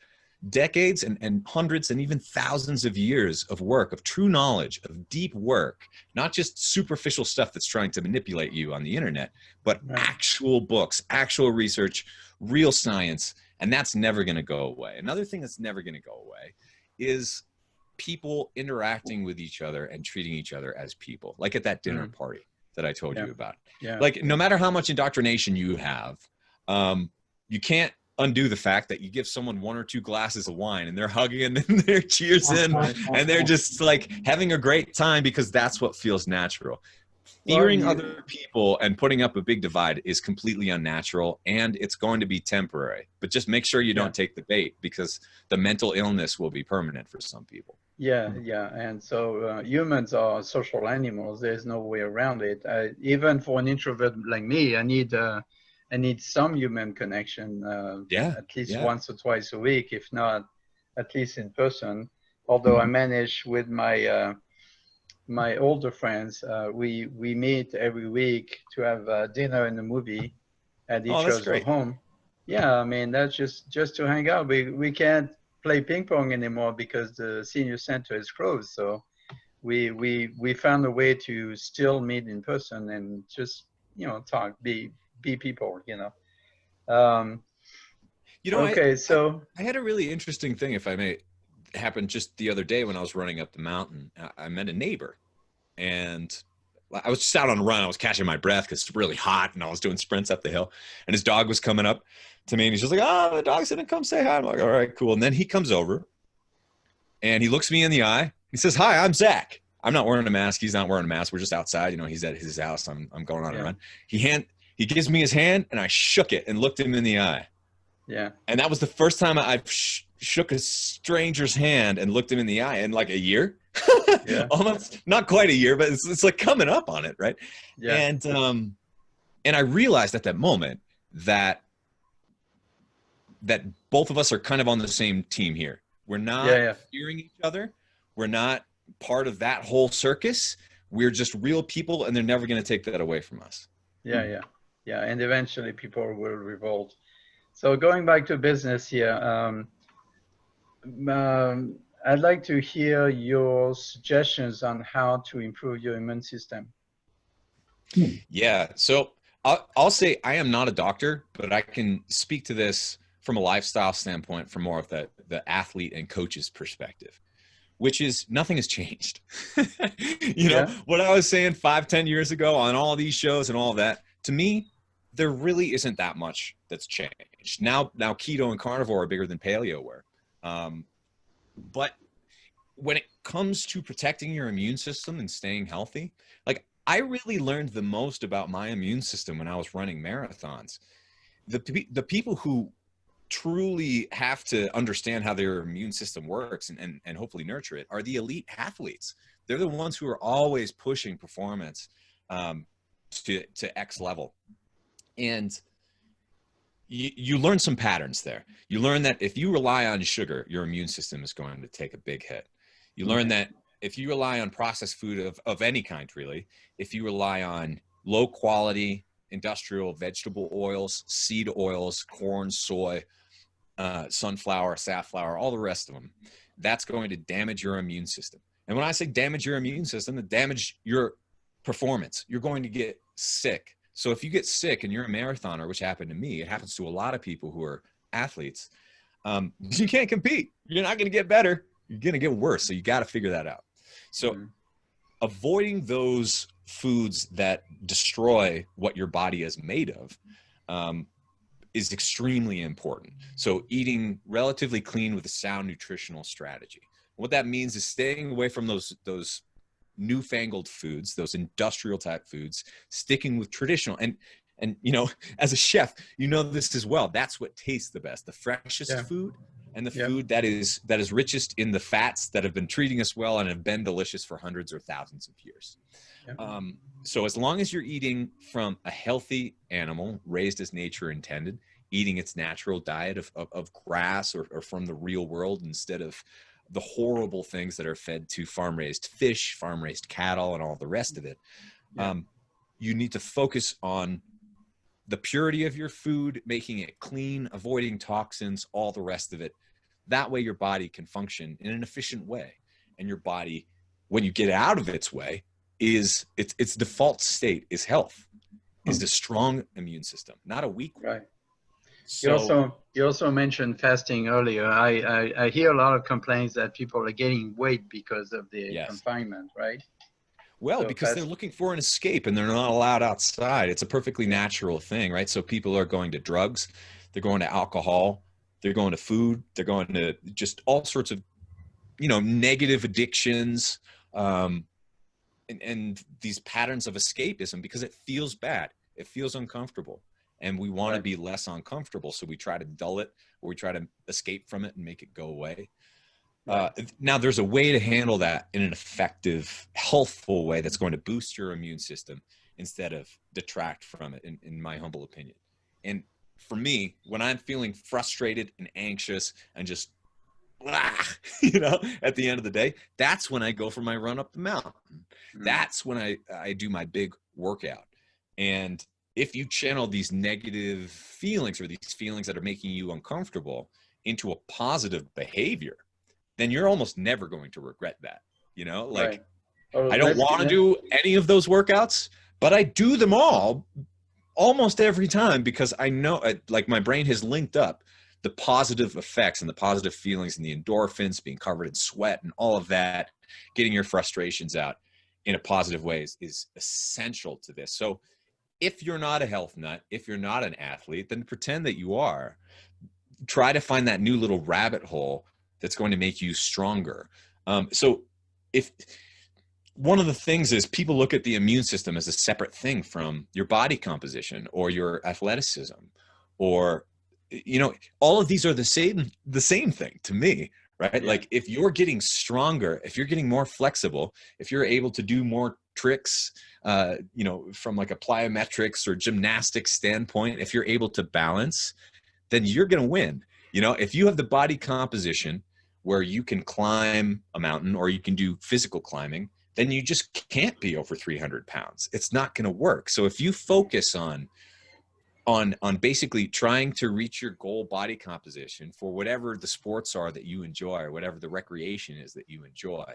decades and hundreds and even thousands of years of work, of true knowledge, of deep work, not just superficial stuff that's trying to manipulate you on the internet, but actual books, actual research, real science. And that's never going to go away. Another thing that's never going to go away is people interacting with each other and treating each other as people, like at that dinner party that I told you about. Like, no matter how much indoctrination you have, you can't undo the fact that you give someone one or two glasses of wine and they're hugging and then they're cheersing and they're just like having a great time because that's what feels natural. Fearing other people and putting up a big divide is completely unnatural, and it's going to be temporary. But just make sure you don't take the bait, because the mental illness will be permanent for some people. And so humans are social animals. There's no way around it. Even for an introvert like me, I need some human connection, at least once or twice a week, if not at least in person. Although I manage with my older friends, we meet every week to have dinner and a movie at each other's home. I mean, that's just to hang out. We can't play ping pong anymore because the senior center is closed. So we found a way to still meet in person and just talk, be people. So I had a really interesting thing, if I may, happened just the other day when I was running up the mountain. I met a neighbor, and I was just out on a run. I was catching my breath because it's really hot, and I was doing sprints up the hill, and his dog was coming up to me, and he's just like, "Oh, the dog's gonna come say hi." I'm like, "All right, cool." And then he comes over and he looks me in the eye. He says, "Hi, I'm Zach." I'm not wearing a mask. He's not wearing a mask. We're just outside. He's at his house. I'm going on a run. He gives me his hand, and I shook it and looked him in the eye. And that was the first time I've shook a stranger's hand and looked him in the eye in like a year. Almost, not quite a year, but it's like coming up on it, right? And I realized at that moment that both of us are kind of on the same team here. We're not fearing each other. We're not part of that whole circus. We're just real people, and they're never going to take that away from us. And eventually people will revolt. So going back to business here, I'd like to hear your suggestions on how to improve your immune system. Yeah. So I'll say I am not a doctor, but I can speak to this from a lifestyle standpoint, from more of the athlete and coach's perspective, which is nothing has changed. You know, what I was saying 5-10 years ago on all these shows and all that, to me, there really isn't that much that's changed. Now keto and carnivore are bigger than paleo were. But when it comes to protecting your immune system and staying healthy, like I really learned the most about my immune system when I was running marathons. The people who truly have to understand how their immune system works and hopefully nurture it are the elite athletes. They're the ones who are always pushing performance to X level. And you learn some patterns there. You learn that if you rely on sugar, your immune system is going to take a big hit. You learn that if you rely on processed food of any kind, really, if you rely on low quality industrial vegetable oils, seed oils, corn, soy, sunflower, safflower, all the rest of them, that's going to damage your immune system. And when I say damage your immune system, it damage your performance. You're going to get sick. So if you get sick and you're a marathoner, which happened to me, it happens to a lot of people who are athletes, you can't compete. You're not going to get better. You're going to get worse. So you got to figure that out. So avoiding those foods that destroy what your body is made of is extremely important. So eating relatively clean with a sound nutritional strategy. What that means is staying away from those newfangled foods, those industrial type foods, sticking with traditional. And you know, as a chef, you know this as well. That's what tastes the best, the freshest food, and the food that is richest in the fats that have been treating us well and have been delicious for hundreds or thousands of years. So as long as you're eating from a healthy animal raised as nature intended, eating its natural diet of grass or from the real world instead of the horrible things that are fed to farm-raised fish, farm-raised cattle, and all the rest of it, you need to focus on the purity of your food, making it clean, avoiding toxins, all the rest of it. That way your body can function in an efficient way. And your body, when you get out of its way, is its default state is health, is a strong immune system, not a weak one. Right. So, you also mentioned fasting earlier. I hear a lot of complaints that people are gaining weight because of the confinement, right? Well, so because they're looking for an escape and they're not allowed outside. It's a perfectly natural thing, right? So people are going to drugs, they're going to alcohol, they're going to food, they're going to just all sorts of, you know, negative addictions, and these patterns of escapism because it feels bad. It feels uncomfortable. And we want to be less uncomfortable. So we try to dull it or we try to escape from it and make it go away. Now, there's a way to handle that in an effective, healthful way that's going to boost your immune system instead of detract from it, in my humble opinion. And for me, when I'm feeling frustrated and anxious and just, you know, at the end of the day, that's when I go for my run up the mountain. That's when I do my big workout. And if you channel these negative feelings or these feelings that are making you uncomfortable into a positive behavior, then you're almost never going to regret that. You know, like I don't want to do any of those workouts, but I do them all almost every time because I know like my brain has linked up the positive effects and the positive feelings and the endorphins, being covered in sweat and all of that, getting your frustrations out in a positive way is essential to this. So if you're not a health nut, if you're not an athlete, then pretend that you are. Try to find that new little rabbit hole that's going to make you stronger. So if one of the things is people look at the immune system as a separate thing from your body composition or your athleticism, or, you know, all of these are the same thing to me, right? Like if you're getting stronger, if you're getting more flexible, if you're able to do more tricks, you know, from like a plyometrics or gymnastics standpoint, if you're able to balance, then you're going to win. You know, if you have the body composition where you can climb a mountain or you can do physical climbing, then you just can't be over 300 pounds. It's not going to work. So if you focus on on basically trying to reach your goal body composition for whatever the sports are that you enjoy, or whatever the recreation is that you enjoy,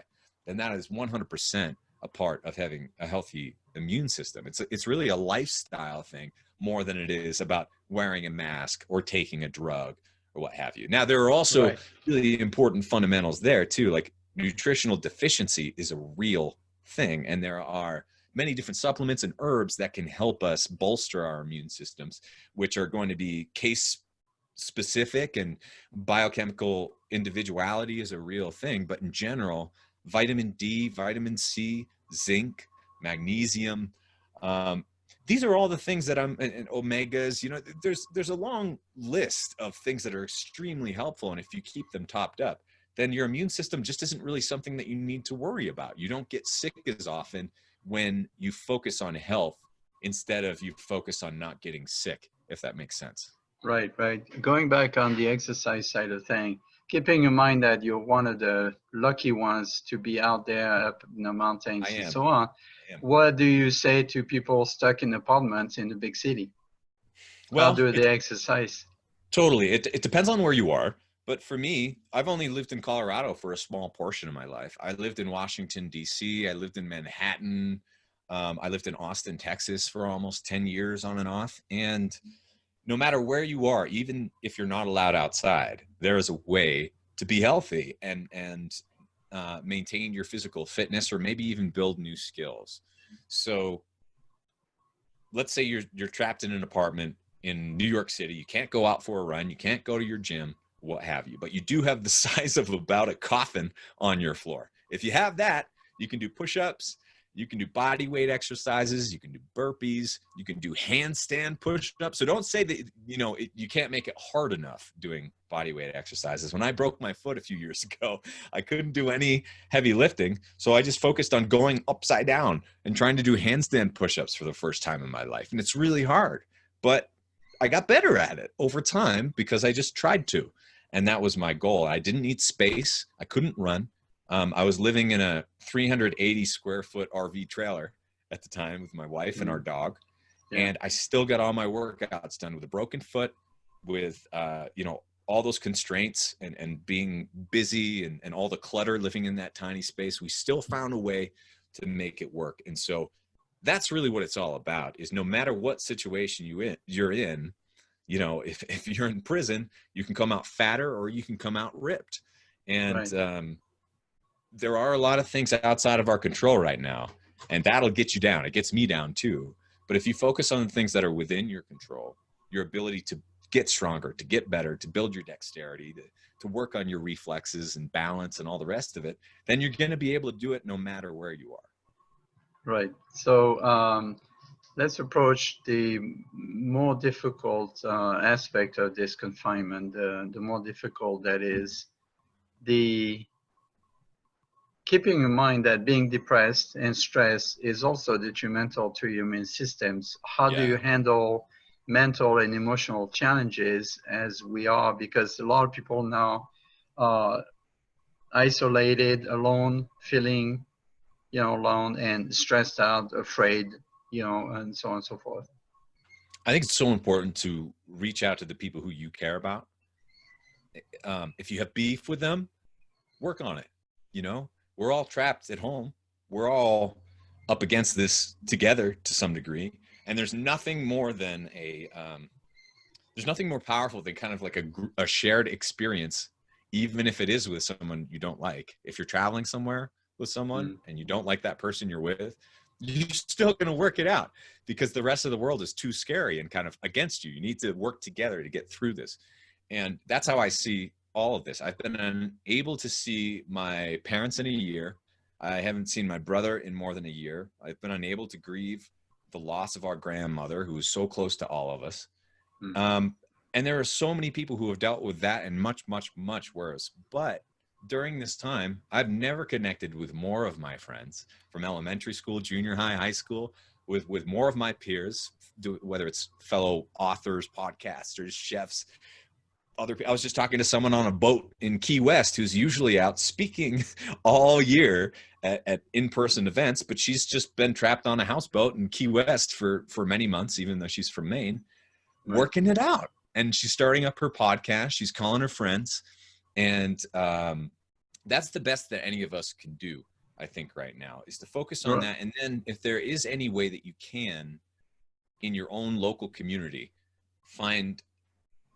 then that is 100% a part of having a healthy immune system. It's really a lifestyle thing more than it is about wearing a mask or taking a drug or what have you. Now, there are also really important fundamentals there too, like nutritional deficiency is a real thing, and there are many different supplements and herbs that can help us bolster our immune systems, which are going to be case specific, and biochemical individuality is a real thing. But in general, vitamin D, vitamin C, zinc, magnesium, these are all the things that and omegas, you know, there's a long list of things that are extremely helpful. And if you keep them topped up, then your immune system just isn't really something that you need to worry about. You don't get sick as often when you focus on health instead of you focus on not getting sick, if that makes sense. Right. Going back on the exercise side of things, keeping in mind that you're one of the lucky ones to be out there up in the mountains and so on, what do you say to people stuck in apartments in the big city? Well, how do they exercise? Totally. It depends on where you are. But for me, I've only lived in Colorado for a small portion of my life. I lived in Washington, D.C. I lived in Manhattan. I lived in Austin, Texas for almost 10 years on and off. And no matter where you are, even if you're not allowed outside, there is a way to be healthy and maintain your physical fitness, or maybe even build new skills. So let's say you're trapped in an apartment in New York City. You can't go out for a run. You can't go to your gym, what have you, but you do have the size of about a coffin on your floor. If you have that, you can do push-ups, you can do body weight exercises, you can do burpees, you can do handstand push-ups. So don't say that, you know, you can't make it hard enough doing body weight exercises. When I broke my foot a few years ago, I couldn't do any heavy lifting. So I just focused on going upside down and trying to do handstand push-ups for the first time in my life. And it's really hard, but I got better at it over time because I just tried to. And that was my goal. I didn't need space. I couldn't run. I was living in a 380 square foot RV trailer at the time with my wife and our dog. Yeah. And I still got all my workouts done with a broken foot, with, you know, all those constraints and being busy and all the clutter living in that tiny space. We still found a way to make it work. And so that's really what it's all about, is no matter what situation you're in, you know, if you're in prison, you can come out fatter or you can come out ripped. And there are a lot of things outside of our control right now, and that'll get you down. It gets me down too. But if you focus on the things that are within your control, your ability to get stronger, to get better, to build your dexterity, to work on your reflexes and balance and all the rest of it, then you're going to be able to do it no matter where you are. Right. So let's approach the more difficult aspect of this confinement, the more difficult that is, the keeping in mind that being depressed and stressed is also detrimental to your immune systems. How do you handle mental and emotional challenges as we are? Because a lot of people now are isolated, alone, feeling, you know, alone and stressed out, afraid, you know, and so on and so forth. I think it's so important to reach out to the people who you care about. If you have beef with them, work on it. You know, we're all trapped at home. We're all up against this together to some degree. And there's nothing more than there's nothing more powerful than kind of like a shared experience, even if it is with someone you don't like. If you're traveling somewhere with someone and you don't like that person you're with, you're still going to work it out because the rest of the world is too scary and kind of against you. You need to work together to get through this. And that's how I see all of this. I've been unable to see my parents in a year. I haven't seen my brother in more than a year. I've been unable to grieve the loss of our grandmother, who was so close to all of us. And there are so many people who have dealt with that and much, much, much worse. But during this time, I've never connected with more of my friends from elementary school, junior high, high school, with more of my peers, whether it's fellow authors, podcasters, chefs, other people. I was just talking to someone on a boat in Key West who's usually out speaking all year at in-person events, but she's just been trapped on a houseboat in Key West for many months, even though she's from Maine. working it out. And she's starting up her podcast. She's calling her friends. And that's the best that any of us can do, I think, right now, is to focus on that. And then if there is any way that you can, in your own local community, find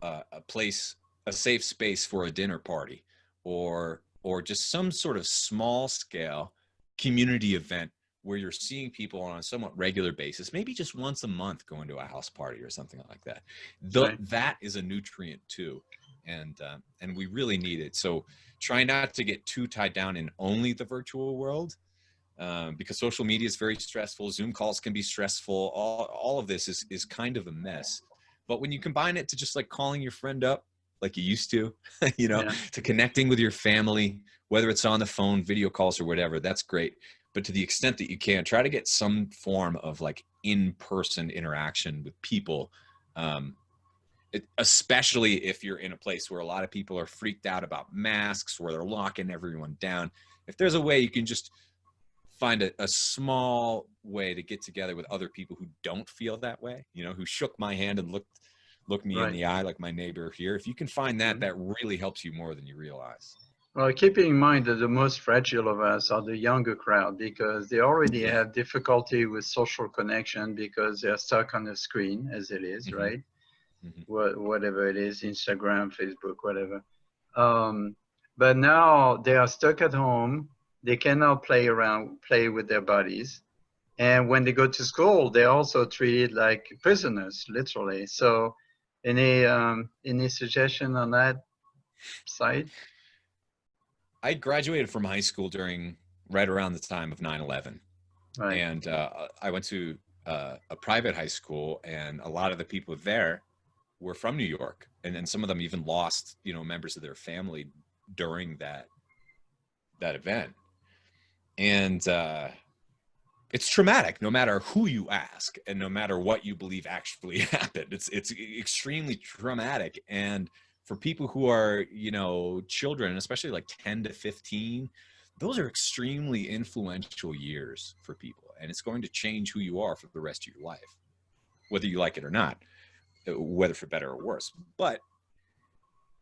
a place, a safe space for a dinner party, or just some sort of small scale community event where you're seeing people on a somewhat regular basis, maybe just once a month, going to a house party or something like that. That is a nutrient too. And we really need it. So try not to get too tied down in only the virtual world, because social media is very stressful. Zoom calls can be stressful. All of this is kind of a mess. But when you combine it to just like calling your friend up like you used to, to connecting with your family, whether it's on the phone, video calls, or whatever, that's great. But to the extent that you can, try to get some form of like in-person interaction with people, especially if you're in a place where a lot of people are freaked out about masks, where they're locking everyone down. If there's a way you can just find a small way to get together with other people who don't feel that way, who shook my hand and looked me in the eye like my neighbor here. If you can find that, that really helps you more than you realize. Well, keeping in mind that the most fragile of us are the younger crowd, because they already have difficulty with social connection because they're stuck on the screen as it is, right? Whatever it is, Instagram, Facebook, whatever. But now they are stuck at home. They cannot play with their buddies. And when they go to school, they're also treated like prisoners, literally. So any suggestion on that side? I graduated from high school right around the time of 9/11. Right. And I went to a private high school, and a lot of the people there were from New York. And then some of them even lost, members of their family during that event. And it's traumatic, no matter who you ask and no matter what you believe actually happened. It's extremely traumatic. And for people who are, children, especially like 10 to 15, those are extremely influential years for people. And it's going to change who you are for the rest of your life, whether you like it or not, whether for better or worse. But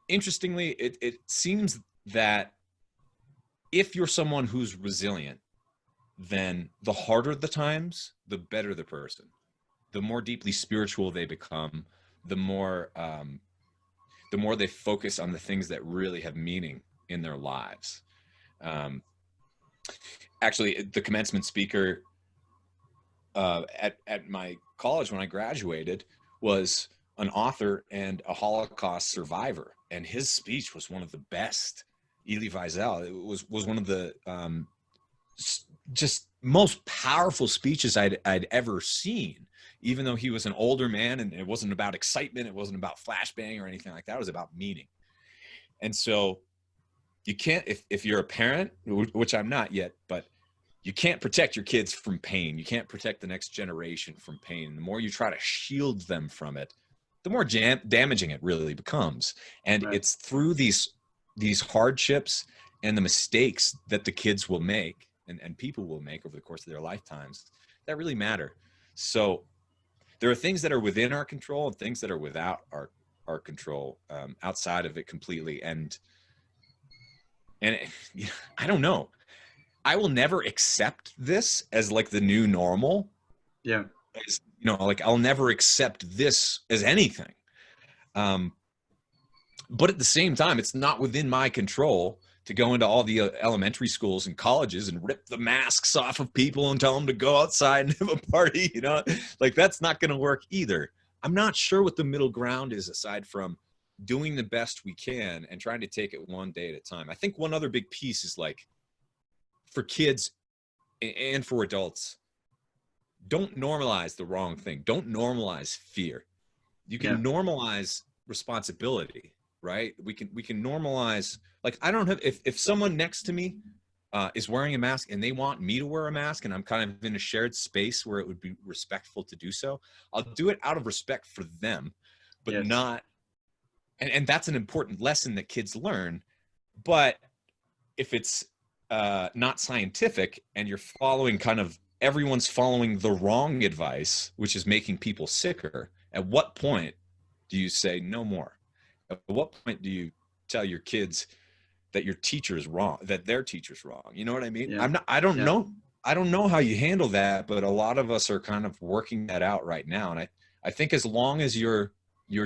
interestingly, it seems that if you're someone who's resilient, then the harder the times, the better the person. The more deeply spiritual they become, the more they focus on the things that really have meaning in their lives. Actually, the commencement speaker at my college when I graduated was an author and a Holocaust survivor, and his speech was one of the best. Elie Wiesel, it was one of the just most powerful speeches I'd ever seen. Even though he was an older man, and it wasn't about excitement, it wasn't about flashbang or anything like that. It was about meaning. And so you can't, if you're a parent, which I'm not yet, but you can't protect your kids from pain. You can't protect the next generation from pain. The more you try to shield them from it, the more damaging it really becomes. And it's through these hardships and the mistakes that the kids will make and people will make over the course of their lifetimes that really matter. So there are things that are within our control and things that are without our control, outside of it completely. And I don't know. I will never accept this as like the new normal. Yeah. Like I'll never accept this as anything. But at the same time, it's not within my control to go into all the elementary schools and colleges and rip the masks off of people and tell them to go outside and have a party, like that's not going to work either. I'm not sure what the middle ground is aside from doing the best we can and trying to take it one day at a time. I think one other big piece is like for kids and for adults, don't normalize the wrong thing. Don't normalize fear. You can normalize responsibility, right? We can normalize, like, I don't have, if someone next to me is wearing a mask and they want me to wear a mask and I'm kind of in a shared space where it would be respectful to do so, I'll do it out of respect for them, but not, and that's an important lesson that kids learn. But if it's not scientific and you're following everyone's following the wrong advice, which is making people sicker, at what point do you say no more? At what point do you tell your kids that your teacher's wrong, that their teacher's wrong? You know what I mean? Yeah. I don't know. I don't know how you handle that, but a lot of us are kind of working that out right now. And I think as long as you're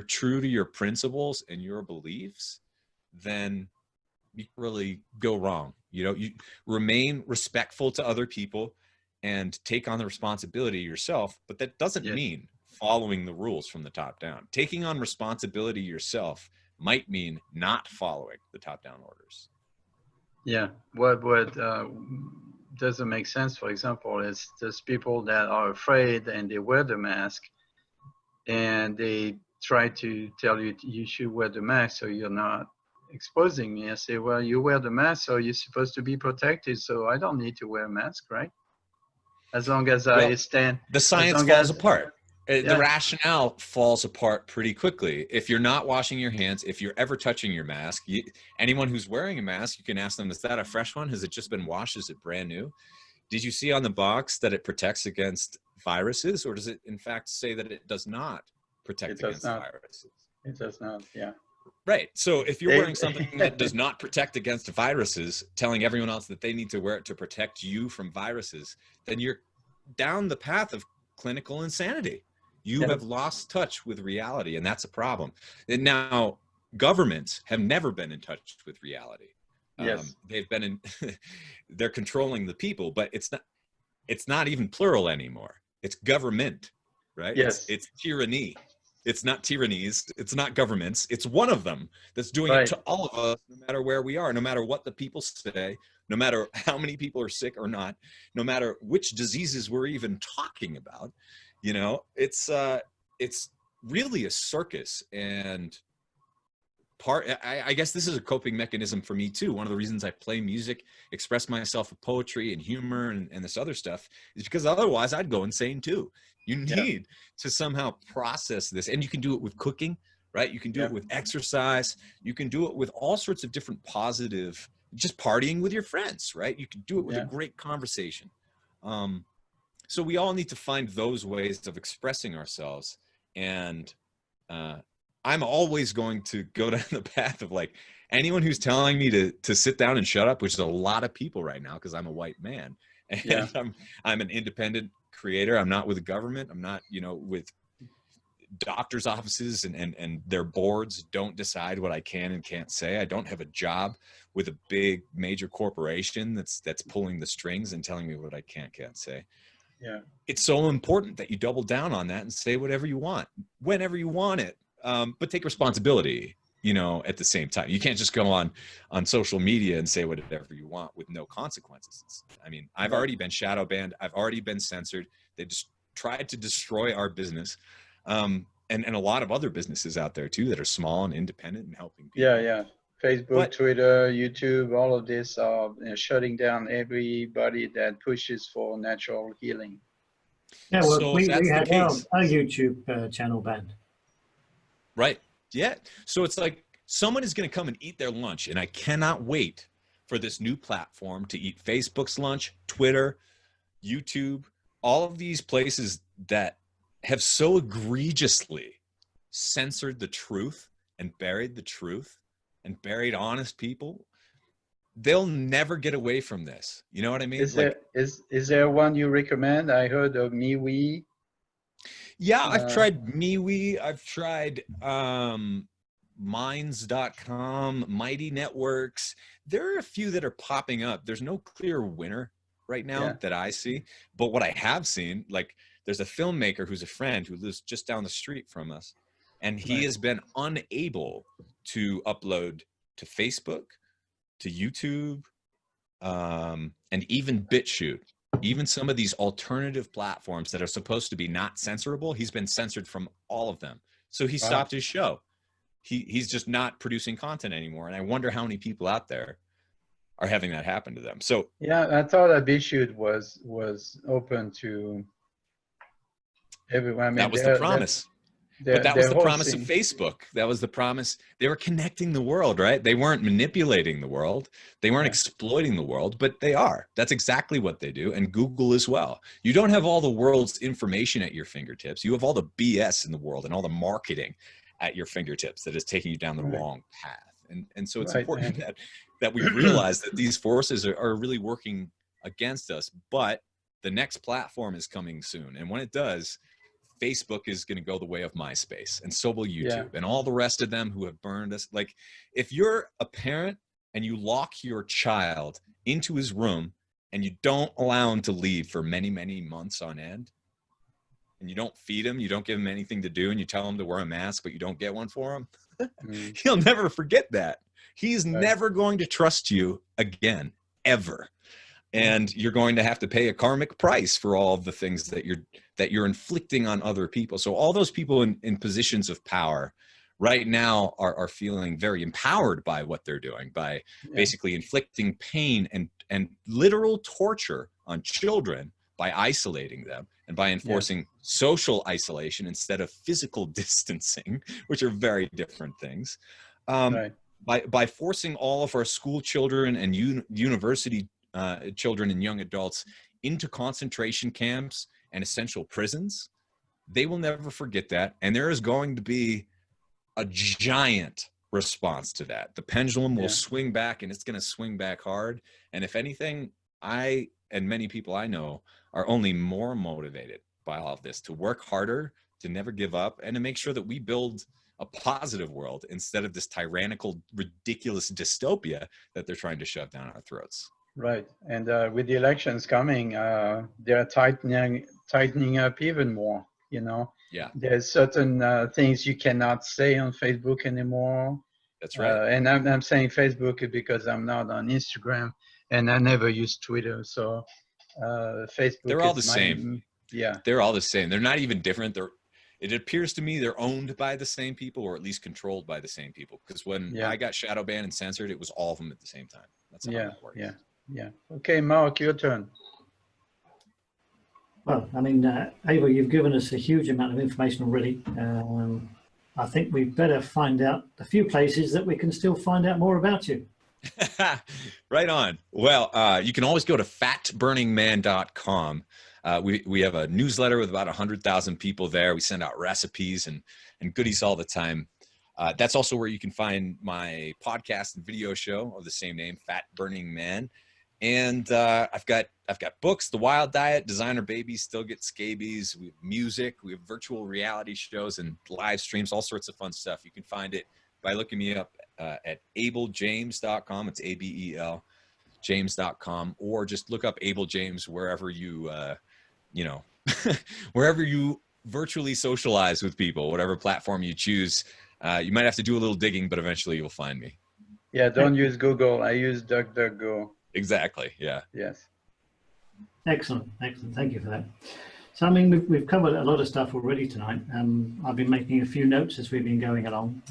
true to your principles and your beliefs, then you can't really go wrong. You know, you remain respectful to other people and take on the responsibility yourself, but that doesn't mean following the rules from the top down. Taking on responsibility yourself might mean not following the top down orders. Yeah. What doesn't make sense, for example, is there's people that are afraid and they wear the mask and they try to tell you you should wear the mask so you're not exposing me. I say, well, you wear the mask, so you're supposed to be protected, so I don't need to wear a mask, right? As long as I stand. The science falls apart. The rationale falls apart pretty quickly. If you're not washing your hands, if you're ever touching your mask, anyone who's wearing a mask, you can ask them, is that a fresh one? Has it just been washed? Is it brand new? Did you see on the box that it protects against viruses, or does it in fact say that it does not protect against viruses? It does not, yeah. Right. So if you're wearing something that does not protect against viruses, telling everyone else that they need to wear it to protect you from viruses, then you're down the path of clinical insanity. You have lost touch with reality, and that's a problem. And now governments have never been in touch with reality. Yes. They've been in, they're controlling the people, but it's not even plural anymore. It's government, right? Yes. It's tyranny. It's not tyrannies. It's not governments. It's one of them that's doing it to all of us, no matter where we are, no matter what the people say, no matter how many people are sick or not, no matter which diseases we're even talking about. You know, it's really a circus, and I guess this is a coping mechanism for me too. One of the reasons I play music, express myself with poetry and humor and this other stuff is because otherwise I'd go insane too. You need to somehow process this, and you can do it with cooking, right? You can do it with exercise. You can do it with all sorts of different positive, just partying with your friends, right? You can do it with a great conversation. So we all need to find those ways of expressing ourselves. And I'm always going to go down the path of like anyone who's telling me to sit down and shut up, which is a lot of people right now because I'm a white man. And I'm an independent creator. I'm not with the government. I'm not, you know, with doctors' offices and their boards don't decide what I can and can't say. I don't have a job with a big major corporation that's pulling the strings and telling me what I can't say. Yeah. It's so important that you double down on that and say whatever you want, whenever you want it, but take responsibility, you know, at the same time. You can't just go on social media and say whatever you want with no consequences. I mean, I've already been shadow banned. I've already been censored. They just tried to destroy our business. And a lot of other businesses out there too that are small and independent and helping people. Yeah. Facebook, Twitter, YouTube, all of this are shutting down everybody that pushes for natural healing. Yeah, well, so we had our case, YouTube channel banned. Right. Yeah. So it's like someone is going to come and eat their lunch, and I cannot wait for this new platform to eat Facebook's lunch, Twitter, YouTube, all of these places that have so egregiously censored the truth and buried the truth and buried honest people. They'll never get away from this. You know what I mean? Is there one you recommend? I heard of MeWe. Yeah, I've tried MeWe. I've tried Minds.com, Mighty Networks. There are a few that are popping up. There's no clear winner right now that I see. But what I have seen, like there's a filmmaker who's a friend who lives just down the street from us. And he has been unable to upload to Facebook, to YouTube, and even BitChute. Even some of these alternative platforms that are supposed to be not censorable, he's been censored from all of them. So he stopped his show. He's just not producing content anymore. And I wonder how many people out there are having that happen to them. So yeah, I thought that BitChute was open to everyone. I mean, that was the promise. But that was the promise of Facebook. That was the promise. They were connecting the world, right? They weren't manipulating the world. They weren't exploiting the world, but they are. That's exactly what they do. And Google as well. You don't have all the world's information at your fingertips. You have all the BS in the world and all the marketing at your fingertips that is taking you down the wrong path. And so it's Right, important and- that we realize that these forces are really working against us, but the next platform is coming soon. And when it does, Facebook is going to go the way of MySpace, and so will YouTube, and all the rest of them who have burned us. Like, if you're a parent and you lock your child into his room and you don't allow him to leave for many, many months on end, and you don't feed him, you don't give him anything to do, and you tell him to wear a mask, but you don't get one for him, he'll never forget that. He's never going to trust you again, ever. And you're going to have to pay a karmic price for all of the things that you're inflicting on other people. So all those people in positions of power right now are feeling very empowered by what they're doing, by basically inflicting pain and literal torture on children by isolating them, and by enforcing social isolation instead of physical distancing, which are very different things. By forcing all of our school children and university children and young adults into concentration camps and essential prisons, they will never forget that. And there is going to be a giant response to that. The pendulum will swing back, and it's going to swing back hard. And if anything, I and many people I know are only more motivated by all of this to work harder, to never give up, and to make sure that we build a positive world instead of this tyrannical, ridiculous dystopia that they're trying to shove down our throats. Right. And with the elections coming, they're tightening up even more, you know. Yeah. There's certain things you cannot say on Facebook anymore. That's right. And I'm saying Facebook because I'm not on Instagram, and I never use Twitter. So Facebook. They're all the same. Yeah. They're all the same. They're not even different. It appears to me they're owned by the same people, or at least controlled by the same people. Because when I got shadow banned and censored, it was all of them at the same time. That's how that works. Yeah. Okay, Mark, your turn. Well, I mean, Abel, you've given us a huge amount of information already. I think we better find out a few places that we can still find out more about you. Right on. Well, you can always go to fatburningman.com. We have a newsletter with about 100,000 people there. We send out recipes and goodies all the time. That's also where you can find my podcast and video show of the same name, Fat Burning Man. And I've got books, The Wild Diet, Designer Babies Still Get Scabies. We have music, we have virtual reality shows and live streams, all sorts of fun stuff. You can find it by looking me up at abeljames.com. It's ABEL James.com, or just look up Abel James wherever you wherever you virtually socialize with people, whatever platform you choose. You might have to do a little digging, but eventually you'll find me. Yeah, don't use Google. I use DuckDuckGo. Exactly. Yeah. Yes. Excellent. Thank you for that. So, I mean, we've covered a lot of stuff already tonight. I've been making a few notes as we've been going along.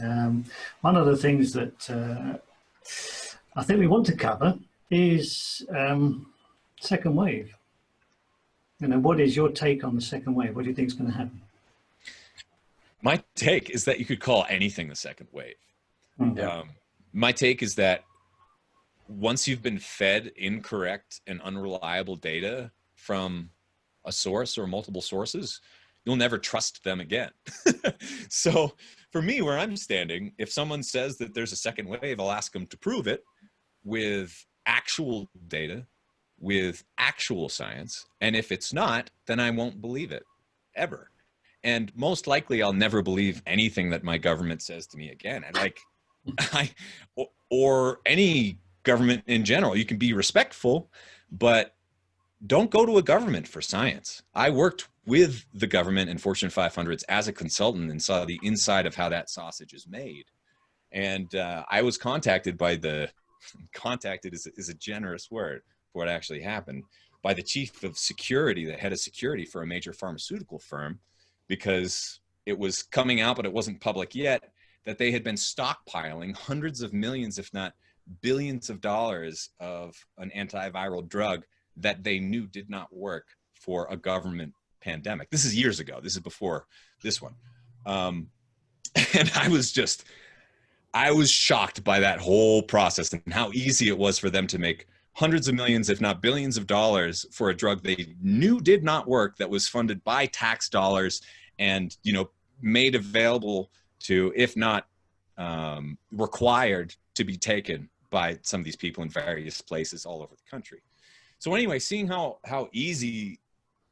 One of the things that I think we want to cover is second wave. You know, what is your take on the second wave? What do you think is going to happen? My take is that you could call anything the second wave. Mm-hmm. My take is that once you've been fed incorrect and unreliable data from a source or multiple sources, you'll never trust them again. So for me, where I'm standing, if someone says that there's a second wave, I'll ask them to prove it with actual data, with actual science. And if it's not, then I won't believe it ever. And most likely I'll never believe anything that my government says to me again. And or any government in general. You can be respectful, but don't go to a government for science. I worked with the government and Fortune 500s as a consultant and saw the inside of how that sausage is made. And I was contacted by contacted is a generous word for what actually happened, by the chief of security, the head of security for a major pharmaceutical firm, because it was coming out, but it wasn't public yet, that they had been stockpiling hundreds of millions, if not billions of dollars of an antiviral drug that they knew did not work for a government pandemic. This is years ago. This is before this one. And I was shocked by that whole process and how easy it was for them to make hundreds of millions, if not billions of dollars for a drug they knew did not work, that was funded by tax dollars and, made available to, if not required to be taken by some of these people in various places all over the country. So anyway, seeing how easy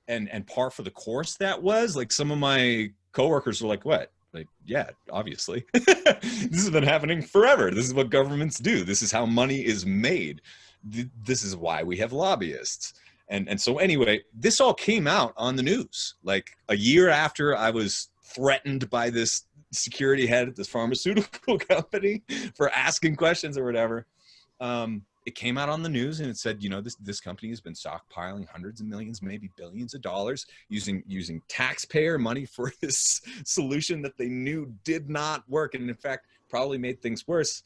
and par for the course that was, like some of my coworkers were like, what? Like, yeah, obviously. This has been happening forever. This is what governments do. This is how money is made. This is why we have lobbyists. And so anyway, this all came out on the news. Like a year after I was threatened by this security head at this pharmaceutical company for asking questions or whatever. It came out on the news and it said, you know, this company has been stockpiling hundreds of millions, maybe billions of dollars using taxpayer money for this solution that they knew did not work. And in fact, probably made things worse.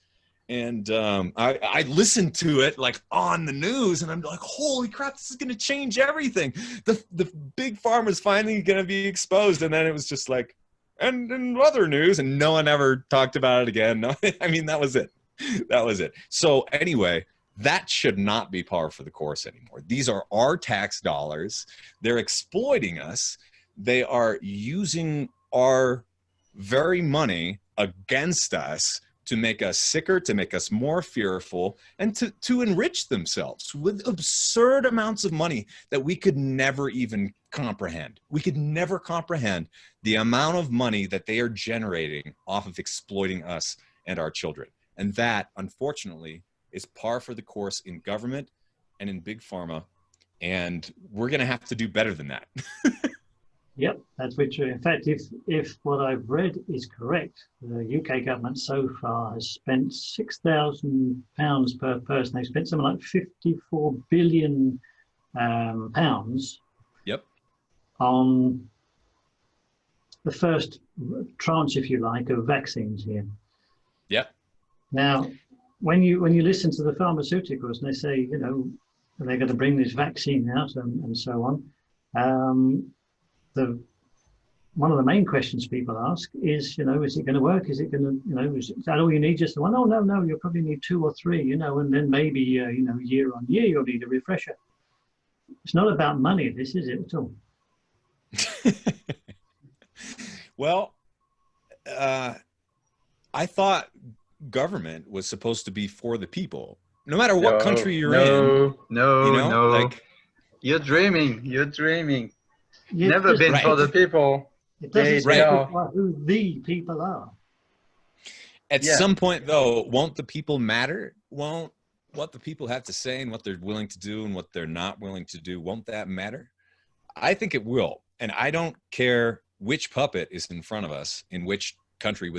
And I listened to it like on the news and I'm like, holy crap, this is going to change everything. The big pharma is finally going to be exposed. And then it was just like, and in other news, and no one ever talked about it again. No, I mean, that was it. That was it. So anyway, that should not be par for the course anymore. These are our tax dollars. They're exploiting us. They are using our very money against us to make us sicker, to make us more fearful, and to enrich themselves with absurd amounts of money that we could never even comprehend. We could never comprehend the amount of money that they are generating off of exploiting us and our children. And that, unfortunately, is par for the course in government and in big pharma. And we're going to have to do better than that. Yep, that's very true. In fact, if what I've read is correct, the UK government so far has spent £6,000 per person. They've spent something like 54 billion pounds. Yep. On the first tranche, if you like, of vaccines here. Yep. Now, when you listen to the pharmaceuticals and they say, you know, they're going to bring this vaccine out and so on, one of the main questions people ask is, you know, is it going to work? Is it going to, you know, is that all you need? Just the one? Oh, no, you'll probably need 2 or 3, you know, and then maybe, you know, year on year, you'll need a refresher. It's not about money, this is it at all. Well, I thought government was supposed to be for the people, no matter what country you're in. No. Like, you're dreaming. Yeah, Never been for the people. It doesn't say who the people are. At some point, though, won't the people matter? Won't what the people have to say and what they're willing to do and what they're not willing to do, won't that matter? I think it will. And I don't care which puppet is in front of us in which country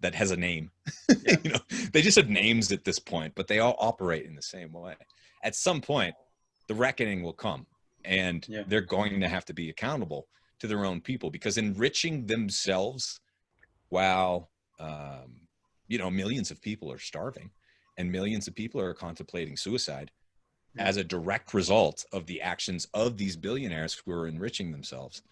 that has a name. Yeah. You know, they just have names at this point, but they all operate in the same way. At some point, the reckoning will come. And they're going to have to be accountable to their own people, because enriching themselves while, you know, millions of people are starving and millions of people are contemplating suicide as a direct result of the actions of these billionaires who are enriching themselves.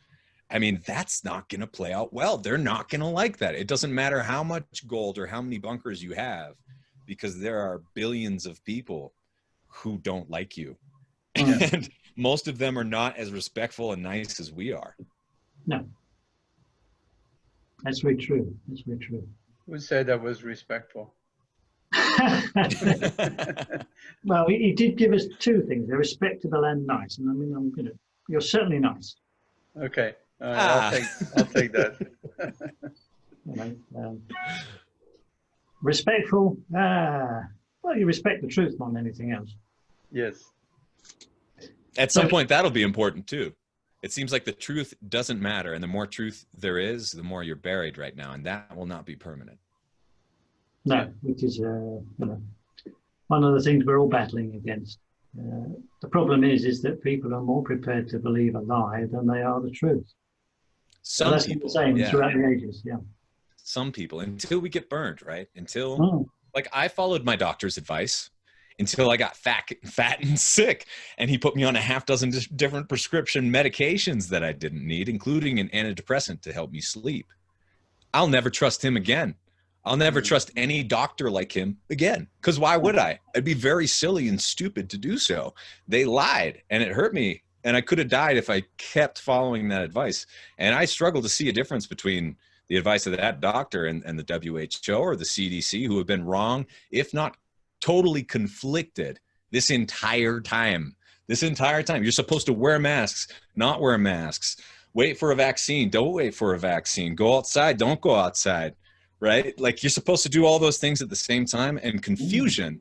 I mean, that's not going to play out well. They're not going to like that. It doesn't matter how much gold or how many bunkers you have, because there are billions of people who don't like you. And most of them are not as respectful and nice as we are. No. That's very true. That's very true. Who said I was respectful? Well, he did give us 2 things. They're respectable and nice. And I mean, you know, you're certainly nice. Okay. I'll take that. You know, respectful. Well, you respect the truth more than anything else. Yes. At some point, that'll be important too. It seems like the truth doesn't matter, and the more truth there is, the more you're buried right now, and that will not be permanent. No, which is you know, one of the things we're all battling against. The problem is that people are more prepared to believe a lie than they are the truth. Some that's people, the same throughout the ages. Yeah. Some people, until we get burned, right? Until like I followed my doctor's advice until I got fat and sick, and he put me on a half dozen different prescription medications that I didn't need, including an antidepressant to help me sleep. I'll never trust him again. I'll never trust any doctor like him again, because why would I? I'd be very silly and stupid to do so. They lied, and it hurt me and I could have died if I kept following that advice. And I struggle to see a difference between the advice of that doctor and the WHO or the CDC, who have been wrong, if not totally conflicted this entire time. You're supposed to wear masks, not wear masks, wait for a vaccine, don't wait for a vaccine, go outside, don't go outside, right? Like, you're supposed to do all those things at the same time. And confusion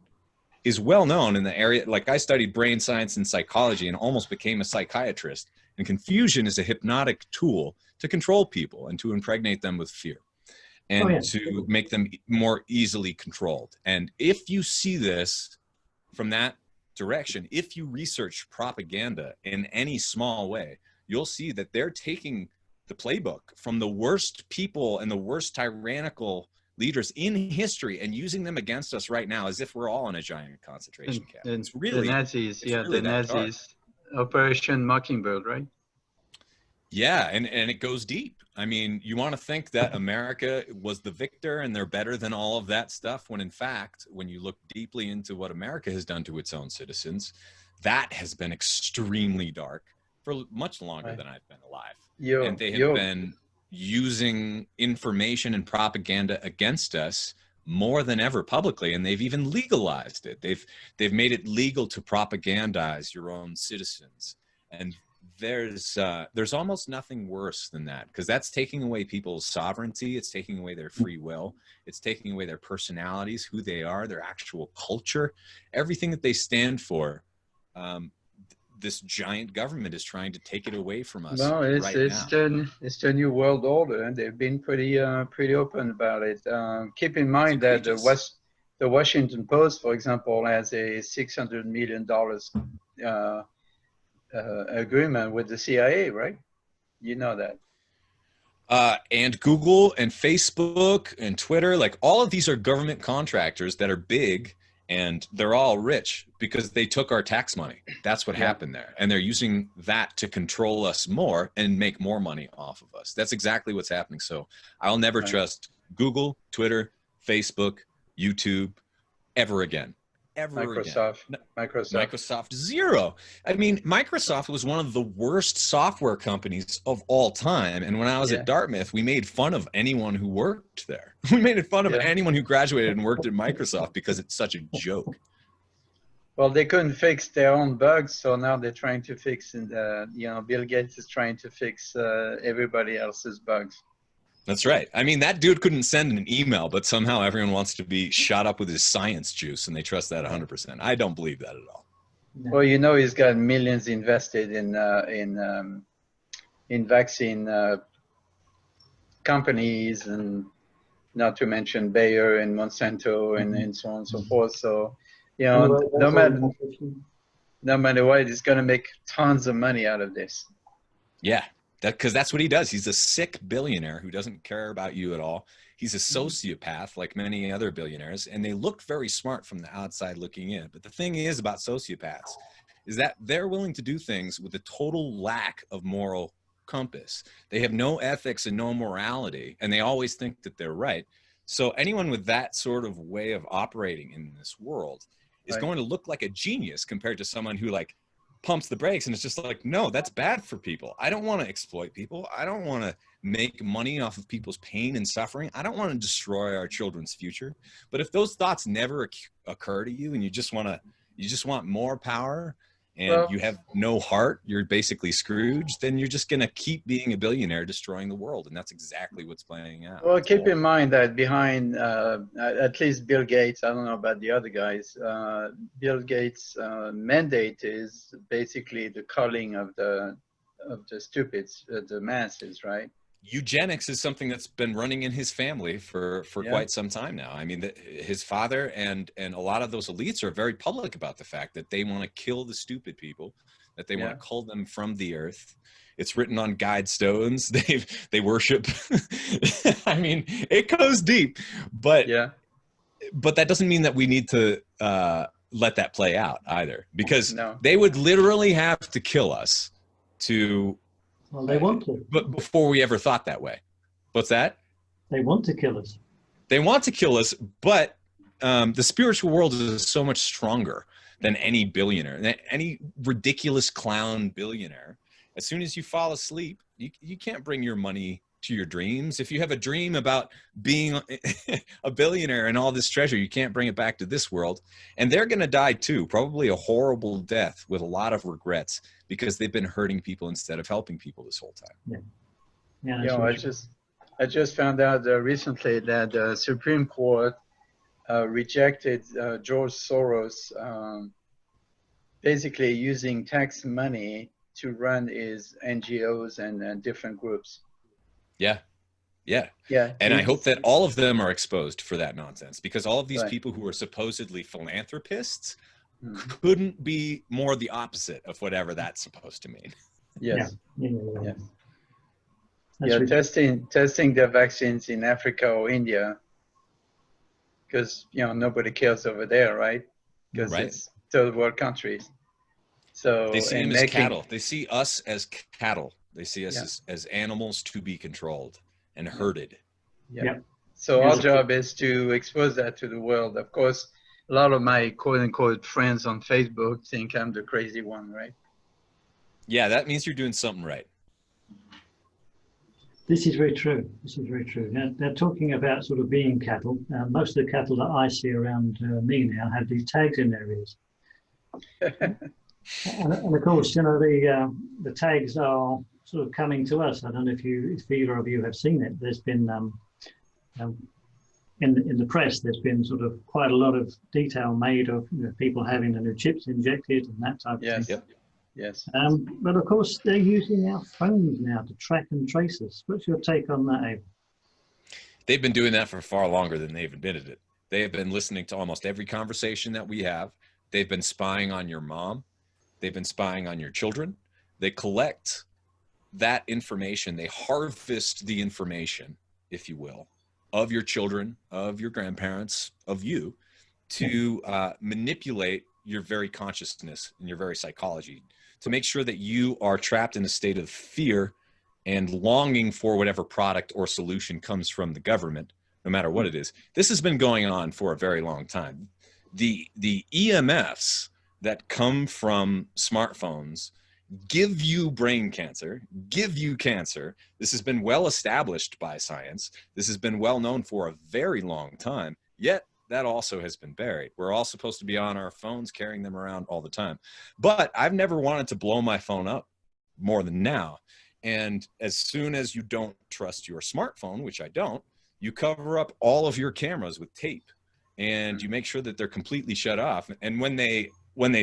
is well known in the area. Like, I studied brain science and psychology and almost became a psychiatrist. And confusion is a hypnotic tool to control people and to impregnate them with fear and to make them more easily controlled. And if you see this from that direction, if you research propaganda in any small way, you'll see that they're taking the playbook from the worst people and the worst tyrannical leaders in history and using them against us right now as if we're all in a giant concentration camp. And It's really the Nazis, really the Nazis, Operation Mockingbird, right? Yeah, and it goes deep. I mean, you want to think that America was the victor and they're better than all of that stuff, when in fact, when you look deeply into what America has done to its own citizens, that has been extremely dark for much longer than I've been alive. And they have been using information and propaganda against us more than ever publicly, and they've even legalized it. They've made it legal to propagandize your own citizens. And there's almost nothing worse than that, because that's taking away people's sovereignty. It's taking away their free will. It's taking away their personalities, who they are, their actual culture, everything that they stand for. This giant government is trying to take it away from us. No, it's the new world order, and they've been pretty open about it. Keep in mind that the Washington Post, for example, has a $600 million agreement with the CIA, right? You know that. And Google and Facebook and Twitter, like, all of these are government contractors that are big, and they're all rich because they took our tax money. That's what happened there. And they're using that to control us more and make more money off of us. That's exactly what's happening. So I'll never trust Google, Twitter, Facebook, YouTube ever again. Microsoft, zero. I mean, Microsoft was one of the worst software companies of all time. And when I was at Dartmouth, we made fun of anyone who worked there. We made fun of anyone who graduated and worked at Microsoft because it's such a joke. Well, they couldn't fix their own bugs, so now they're trying to fix, and Bill Gates is trying to fix everybody else's bugs. That's right. I mean, that dude couldn't send an email, but somehow everyone wants to be shot up with his science juice, and they trust that 100%. I don't believe that at all. Well, he's got millions invested in vaccine companies, and not to mention Bayer and Monsanto and so on and so forth. So, no matter what, he's going to make tons of money out of this. Yeah. Because that's what he does. He's a sick billionaire who doesn't care about you at all. He's a sociopath like many other billionaires, and they look very smart from the outside looking in. But the thing is about sociopaths is that they're willing to do things with a total lack of moral compass. They have no ethics and no morality, and they always think that they're right. So anyone with that sort of way of operating in this world is going to look like a genius compared to someone who, like, pumps the brakes, and it's just like, no, that's bad for people. I don't want to exploit people. I don't want to make money off of people's pain and suffering. I don't want to destroy our children's future. But if those thoughts never occur to you, and you just want more power, and you have no heart, you're basically Scrooge, then you're just going to keep being a billionaire destroying the world. And that's exactly what's playing out. Well, keep in mind that behind, at least Bill Gates, I don't know about the other guys, Bill Gates' mandate is basically the culling of the stupids, the masses, right? Eugenics is something that's been running in his family for quite some time now. I mean, his father and a lot of those elites are very public about the fact that they want to kill the stupid people, that they want to cull them from the earth. It's written on guide stones. They worship. I mean, it goes deep, but that doesn't mean that we need to let that play out either, because they would literally have to kill us to. Well, they want to. But before we ever thought that way. What's that? They want to kill us. They want to kill us, but the spiritual world is so much stronger than any billionaire, any ridiculous clown billionaire. As soon as you fall asleep, you can't bring your money to your dreams. If you have a dream about being a billionaire and all this treasure, you can't bring it back to this world. And they're going to die too, probably a horrible death with a lot of regrets, because they've been hurting people instead of helping people this whole time. Yeah. Yeah, You know, I just found out recently that the Supreme Court rejected George Soros basically using tax money to run his NGOs and different groups. Yeah. Yeah. Yeah. And I hope that all of them are exposed for that nonsense, because all of these Right. people who are supposedly philanthropists Mhm. couldn't be more the opposite of whatever that's supposed to mean. Yes. Yeah. Yes. That's Yeah, ridiculous. testing the vaccines in Africa or India, because nobody cares over there, right? Because Right. it's third world countries. So They see and them as making, cattle. They see us as cattle. They see us Yeah. as animals to be controlled and herded. yeah. Yep. So Yeah. our job is to expose that to the world. Of course, a lot of my quote unquote friends on Facebook think I'm the crazy one, right? Yeah, that means you're doing something right. This is very true. This is very true. Now, they're talking about sort of being cattle. Most of the cattle that I see around me now have these tags in their ears. And of course, the tags are sort of coming to us. I don't know if either of you have seen it. There's been in the press, there's been sort of quite a lot of detail made of people having the new chips injected and that type of Yes. thing. Yep. Yes. But of course, they're using our phones now to track and trace us. What's your take on that, Abel? They've been doing that for far longer than they've admitted it. They have been listening to almost every conversation that we have. They've been spying on your mom. They've been spying on your children. They collect that information. They harvest the information, if you will, of your children, of your grandparents, of you, to manipulate your very consciousness and your very psychology, to make sure that you are trapped in a state of fear and longing for whatever product or solution comes from the government, no matter what it is. This has been going on for a very long time. The EMFs that come from smartphones give you brain cancer, give you cancer. This has been well established by science. This has been well known for a very long time, yet that also has been buried. We're all supposed to be on our phones, carrying them around all the time. But I've never wanted to blow my phone up more than now. And as soon as you don't trust your smartphone, which I don't, you cover up all of your cameras with tape and you make sure that they're completely shut off. And when they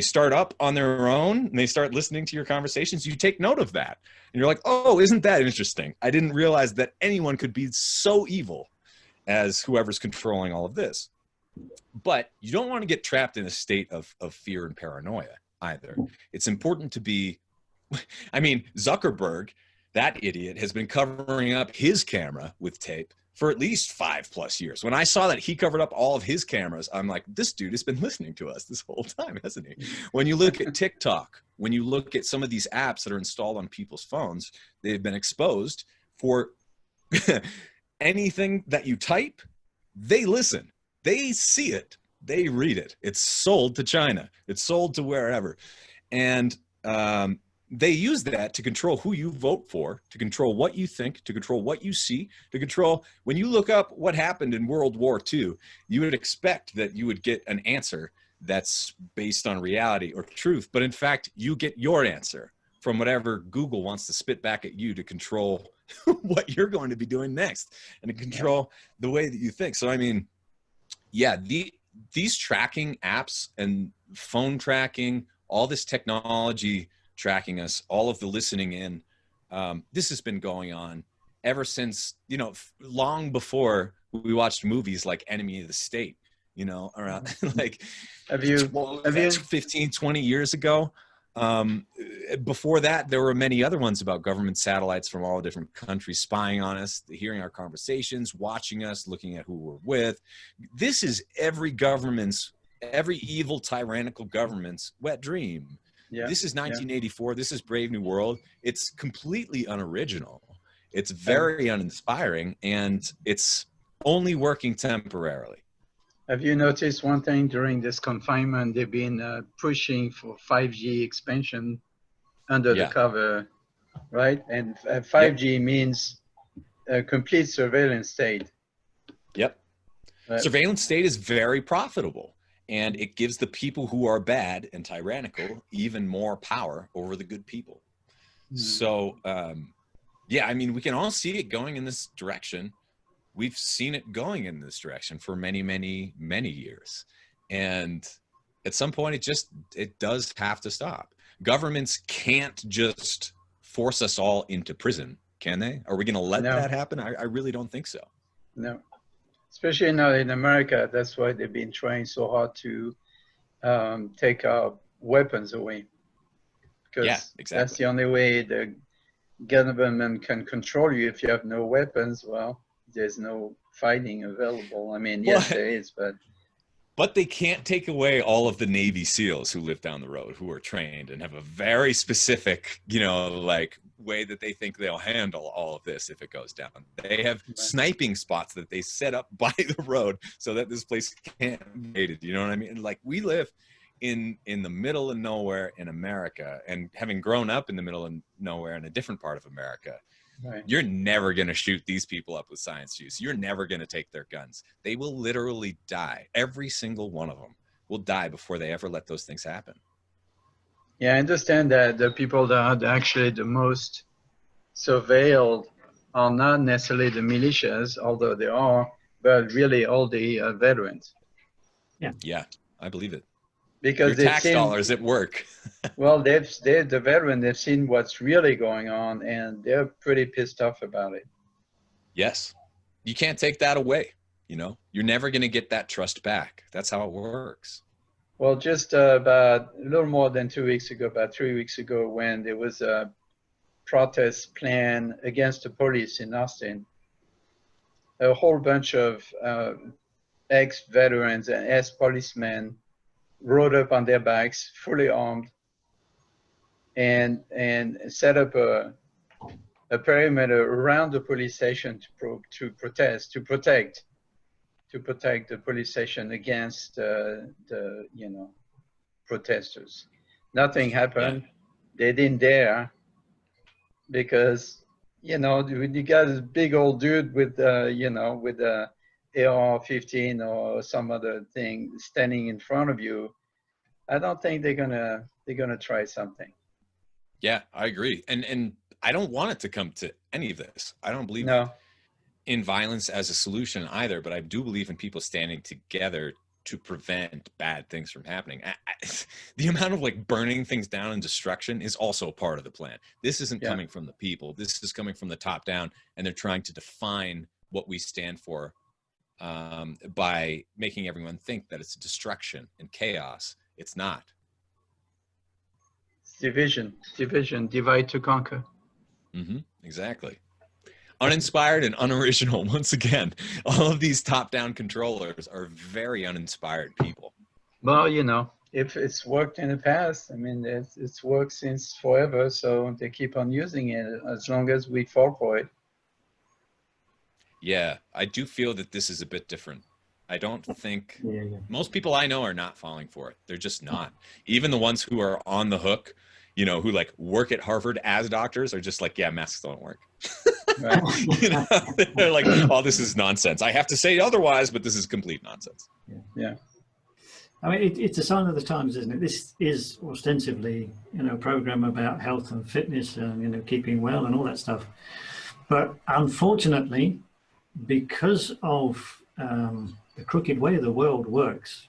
start up on their own and they start listening to your conversations, you take note of that. And you're like, oh, isn't that interesting? I didn't realize that anyone could be so evil as whoever's controlling all of this. But you don't want to get trapped in a state of fear and paranoia either. It's important to be, I mean, Zuckerberg, that idiot, has been covering up his camera with tape for at least 5+ years. When I saw that he covered up all of his cameras, I'm like, this dude has been listening to us this whole time, hasn't he? When you look at TikTok, when you look at some of these apps that are installed on people's phones, they've been exposed for anything that you type, they listen. They see it. They read it. It's sold to China. It's sold to wherever. And they use that to control who you vote for, to control what you think, to control what you see, to control when you look up what happened in World War II, you would expect that you would get an answer that's based on reality or truth. But in fact, you get your answer from whatever Google wants to spit back at you to control what you're going to be doing next and to control the way that you think. So, I mean, yeah, these tracking apps and phone tracking, all this technology tracking us, all of the listening in, this has been going on ever since, long before we watched movies like Enemy of the State, around like 15, 20 years ago. Before that, there were many other ones about government satellites from all different countries spying on us, hearing our conversations, watching us, looking at who we're with. This is every evil, tyrannical government's wet dream. Yeah. This is 1984. Yeah. This is Brave New World. It's completely unoriginal. It's very uninspiring, and it's only working temporarily. Have you noticed one thing during this confinement? They've been pushing for 5G expansion under the Yeah. cover, right? And Yep. 5G means a complete surveillance state. Yep. Surveillance state is very profitable, and it gives the people who are bad and tyrannical even more power over the good people. So, yeah, I mean, we can all see it going in this direction. We've seen it going in this direction for many, many, many years. And at some point, it does have to stop. Governments can't just force us all into prison, can they? Are we going to let that happen? I really don't think so. No. Especially now in America, that's why they've been trying so hard to take our weapons away. Because that's the only way the government can control you. If you have no weapons, well, there's no fighting available. I mean, yes, there is, but they can't take away all of the Navy SEALs who live down the road, who are trained and have a very specific, like way that they think they'll handle all of this if it goes down. They have sniping spots that they set up by the road so that this place can't be invaded. You know what I mean? Like, we live in the middle of nowhere in America, and having grown up in the middle of nowhere in a different part of America, you're never going to shoot these people up with science juice. You're never going to take their guns. They will literally die. Every single one of them will die before they ever let those things happen. Yeah, I understand that the people that are actually the most surveilled are not necessarily the militias, although they are, but really all the veterans. Yeah, I believe it. Because your tax dollars at work. Well, they're the veteran. They've seen what's really going on, and they're pretty pissed off about it. Yes, you can't take that away. You're never going to get that trust back. That's how it works. Well, just about a little more than 2 weeks ago, about 3 weeks ago, when there was a protest plan against the police in Austin, a whole bunch of ex-veterans and ex-policemen rode up on their bikes, fully armed, and set up a perimeter around the police station to protect the police station against the protesters. Nothing happened. They didn't dare, because you got this big old dude with with a AR-15 or some other thing standing in front of you. I don't think they're gonna try something. Yeah, I agree, and I don't want it to come to any of this. I don't believe in violence as a solution either, but I do believe in people standing together to prevent bad things from happening. The amount of burning things down and destruction is also part of the plan. This isn't coming from the people. This is coming from the top down, and they're trying to define what we stand for by making everyone think that it's destruction and chaos. It's not. It's division, divide to conquer. Exactly. Uninspired and unoriginal. Once again, all of these top-down controllers are very uninspired people. Well, if it's worked in the past, I mean, it's worked since forever, so they keep on using it as long as we fall for it. Yeah, I do feel that this is a bit different. I don't think most people I know are not falling for it. They're just not. Even the ones who are on the hook, who work at Harvard as doctors, are just like, yeah, masks don't work. They're like, oh, this is nonsense. I have to say otherwise, but this is complete nonsense. Yeah. I mean, it's a sign of the times, isn't it? This is ostensibly, a program about health and fitness and, keeping well and all that stuff. But unfortunately, because of the crooked way the world works,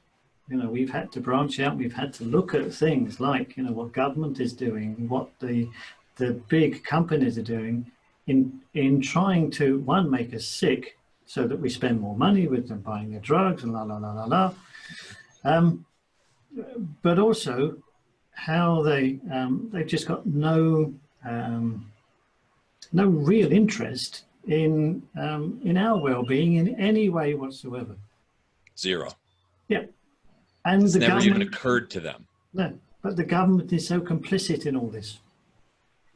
we've had to branch out. We've had to look at things like, what government is doing, what the big companies are doing in trying to, one, make us sick so that we spend more money with them buying their drugs and but also how they've just got no real interest in our well-being in any way whatsoever. Zero. Yeah. And it's never even occurred to them. No, but the government is so complicit in all this.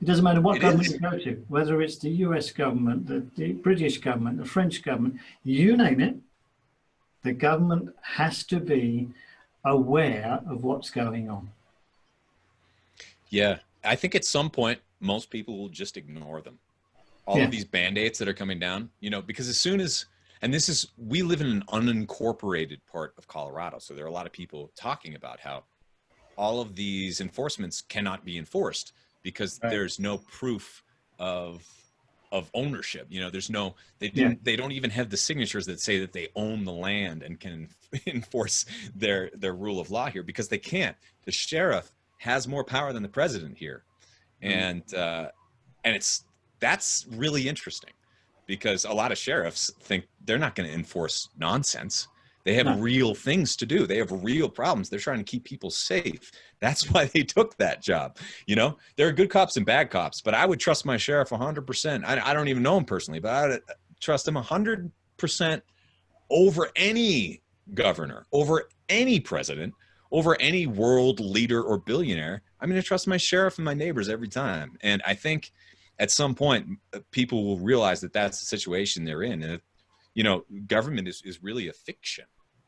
It doesn't matter what government you go to, whether it's the US government, the British government, the French government, you name it, The government has to be aware of what's going on. Yeah, I think at some point, most people will just ignore them. All of these band-aids that are coming down, you know, because as soon as, and this is, we live in an unincorporated part of Colorado. So there are a lot of people talking about how all of these enforcements cannot be enforced because there's no proof of ownership. You know, there's no, they don't even have the signatures that say that they own the land and can enforce their rule of law here, because they can't. The sheriff has more power than the president here. And that's really interesting, because a lot of sheriffs think they're not going to enforce nonsense. They have real things to do. They have real problems. They're trying to keep people safe. That's why they took that job. You know, there are good cops and bad cops, but I would trust my sheriff 100%. I don't even know him personally, but I would trust him 100% over any governor, over any president, over any world leader or billionaire. I'm going to trust my sheriff and my neighbors every time. And I think at some point, people will realize that that's the situation they're in. And, you know, government is really a fiction.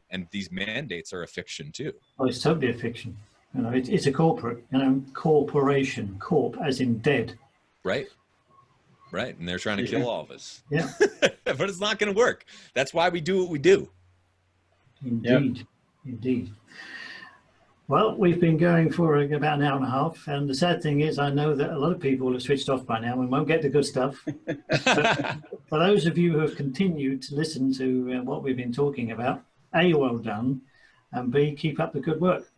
And these mandates are a fiction too. Oh, it's totally a fiction. You know, it's a corporate, you know, corporation, corp as in dead. Right. Right. And they're trying to kill all of us. Yeah. But it's not going to work. That's why we do what we do. Indeed. Indeed. Well, we've been going for about an hour and a half. And the sad thing is, I know that a lot of people have switched off by now and won't get the good stuff. But for those of you who have continued to listen to what we've been talking about, A, well done, and B, keep up the good work.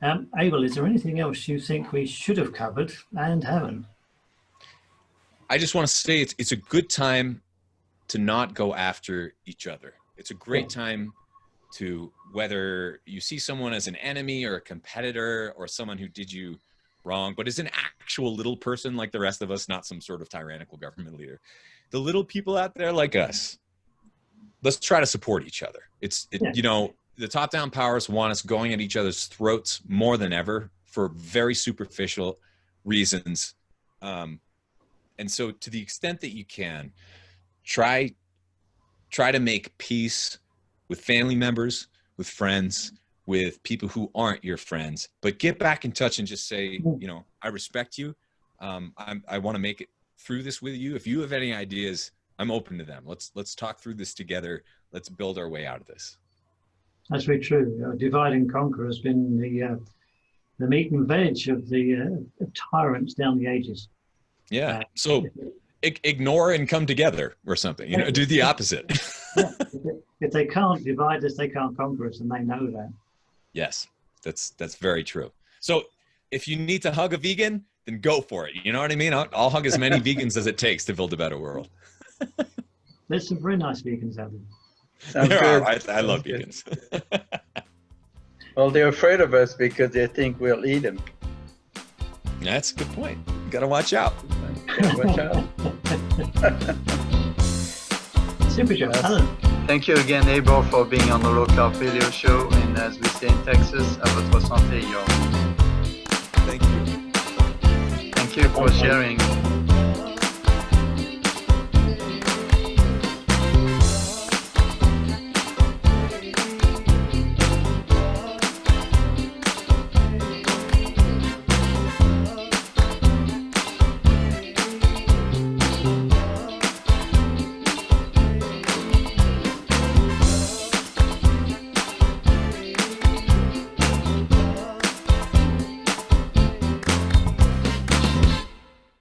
Abel, is there anything else you think we should have covered and haven't? I just want to say it's a good time to not go after each other. It's a great time to, whether you see someone as an enemy or a competitor or someone who did you wrong, but is an actual little person like the rest of us, not some sort of tyrannical government leader. The little people out there like us, let's try to support each other. You know, the top-down powers want us going at each other's throats more than ever for very superficial reasons. And so to the extent that you can, try to make peace with family members, with friends, with people who aren't your friends, but get back in touch and just say, you know, I respect you. I want to make it through this with you. If you have any ideas, I'm open to them. Let's talk through this together. Let's build our way out of this. That's very true. Divide and conquer has been the meat and veg of the tyrants down the ages. Yeah. So ignore and come together or something. You know, do the opposite. Yeah. If they can't divide us, they can't conquer us, and they know that. Yes, that's very true. So if you need to hug a vegan, then go for it. You know what I mean? I'll hug as many vegans as it takes to build a better world. There's some very nice vegans out there. I love vegans. Well, they're afraid of us because they think we'll eat them. That's a good point. You got to watch out. Watch out. Super job, Alan. Thank you again, Abel, for being on the Low Carb Paleo show. And as we say in Texas, à votre santé, y'all. Thank you. Thank you for sharing.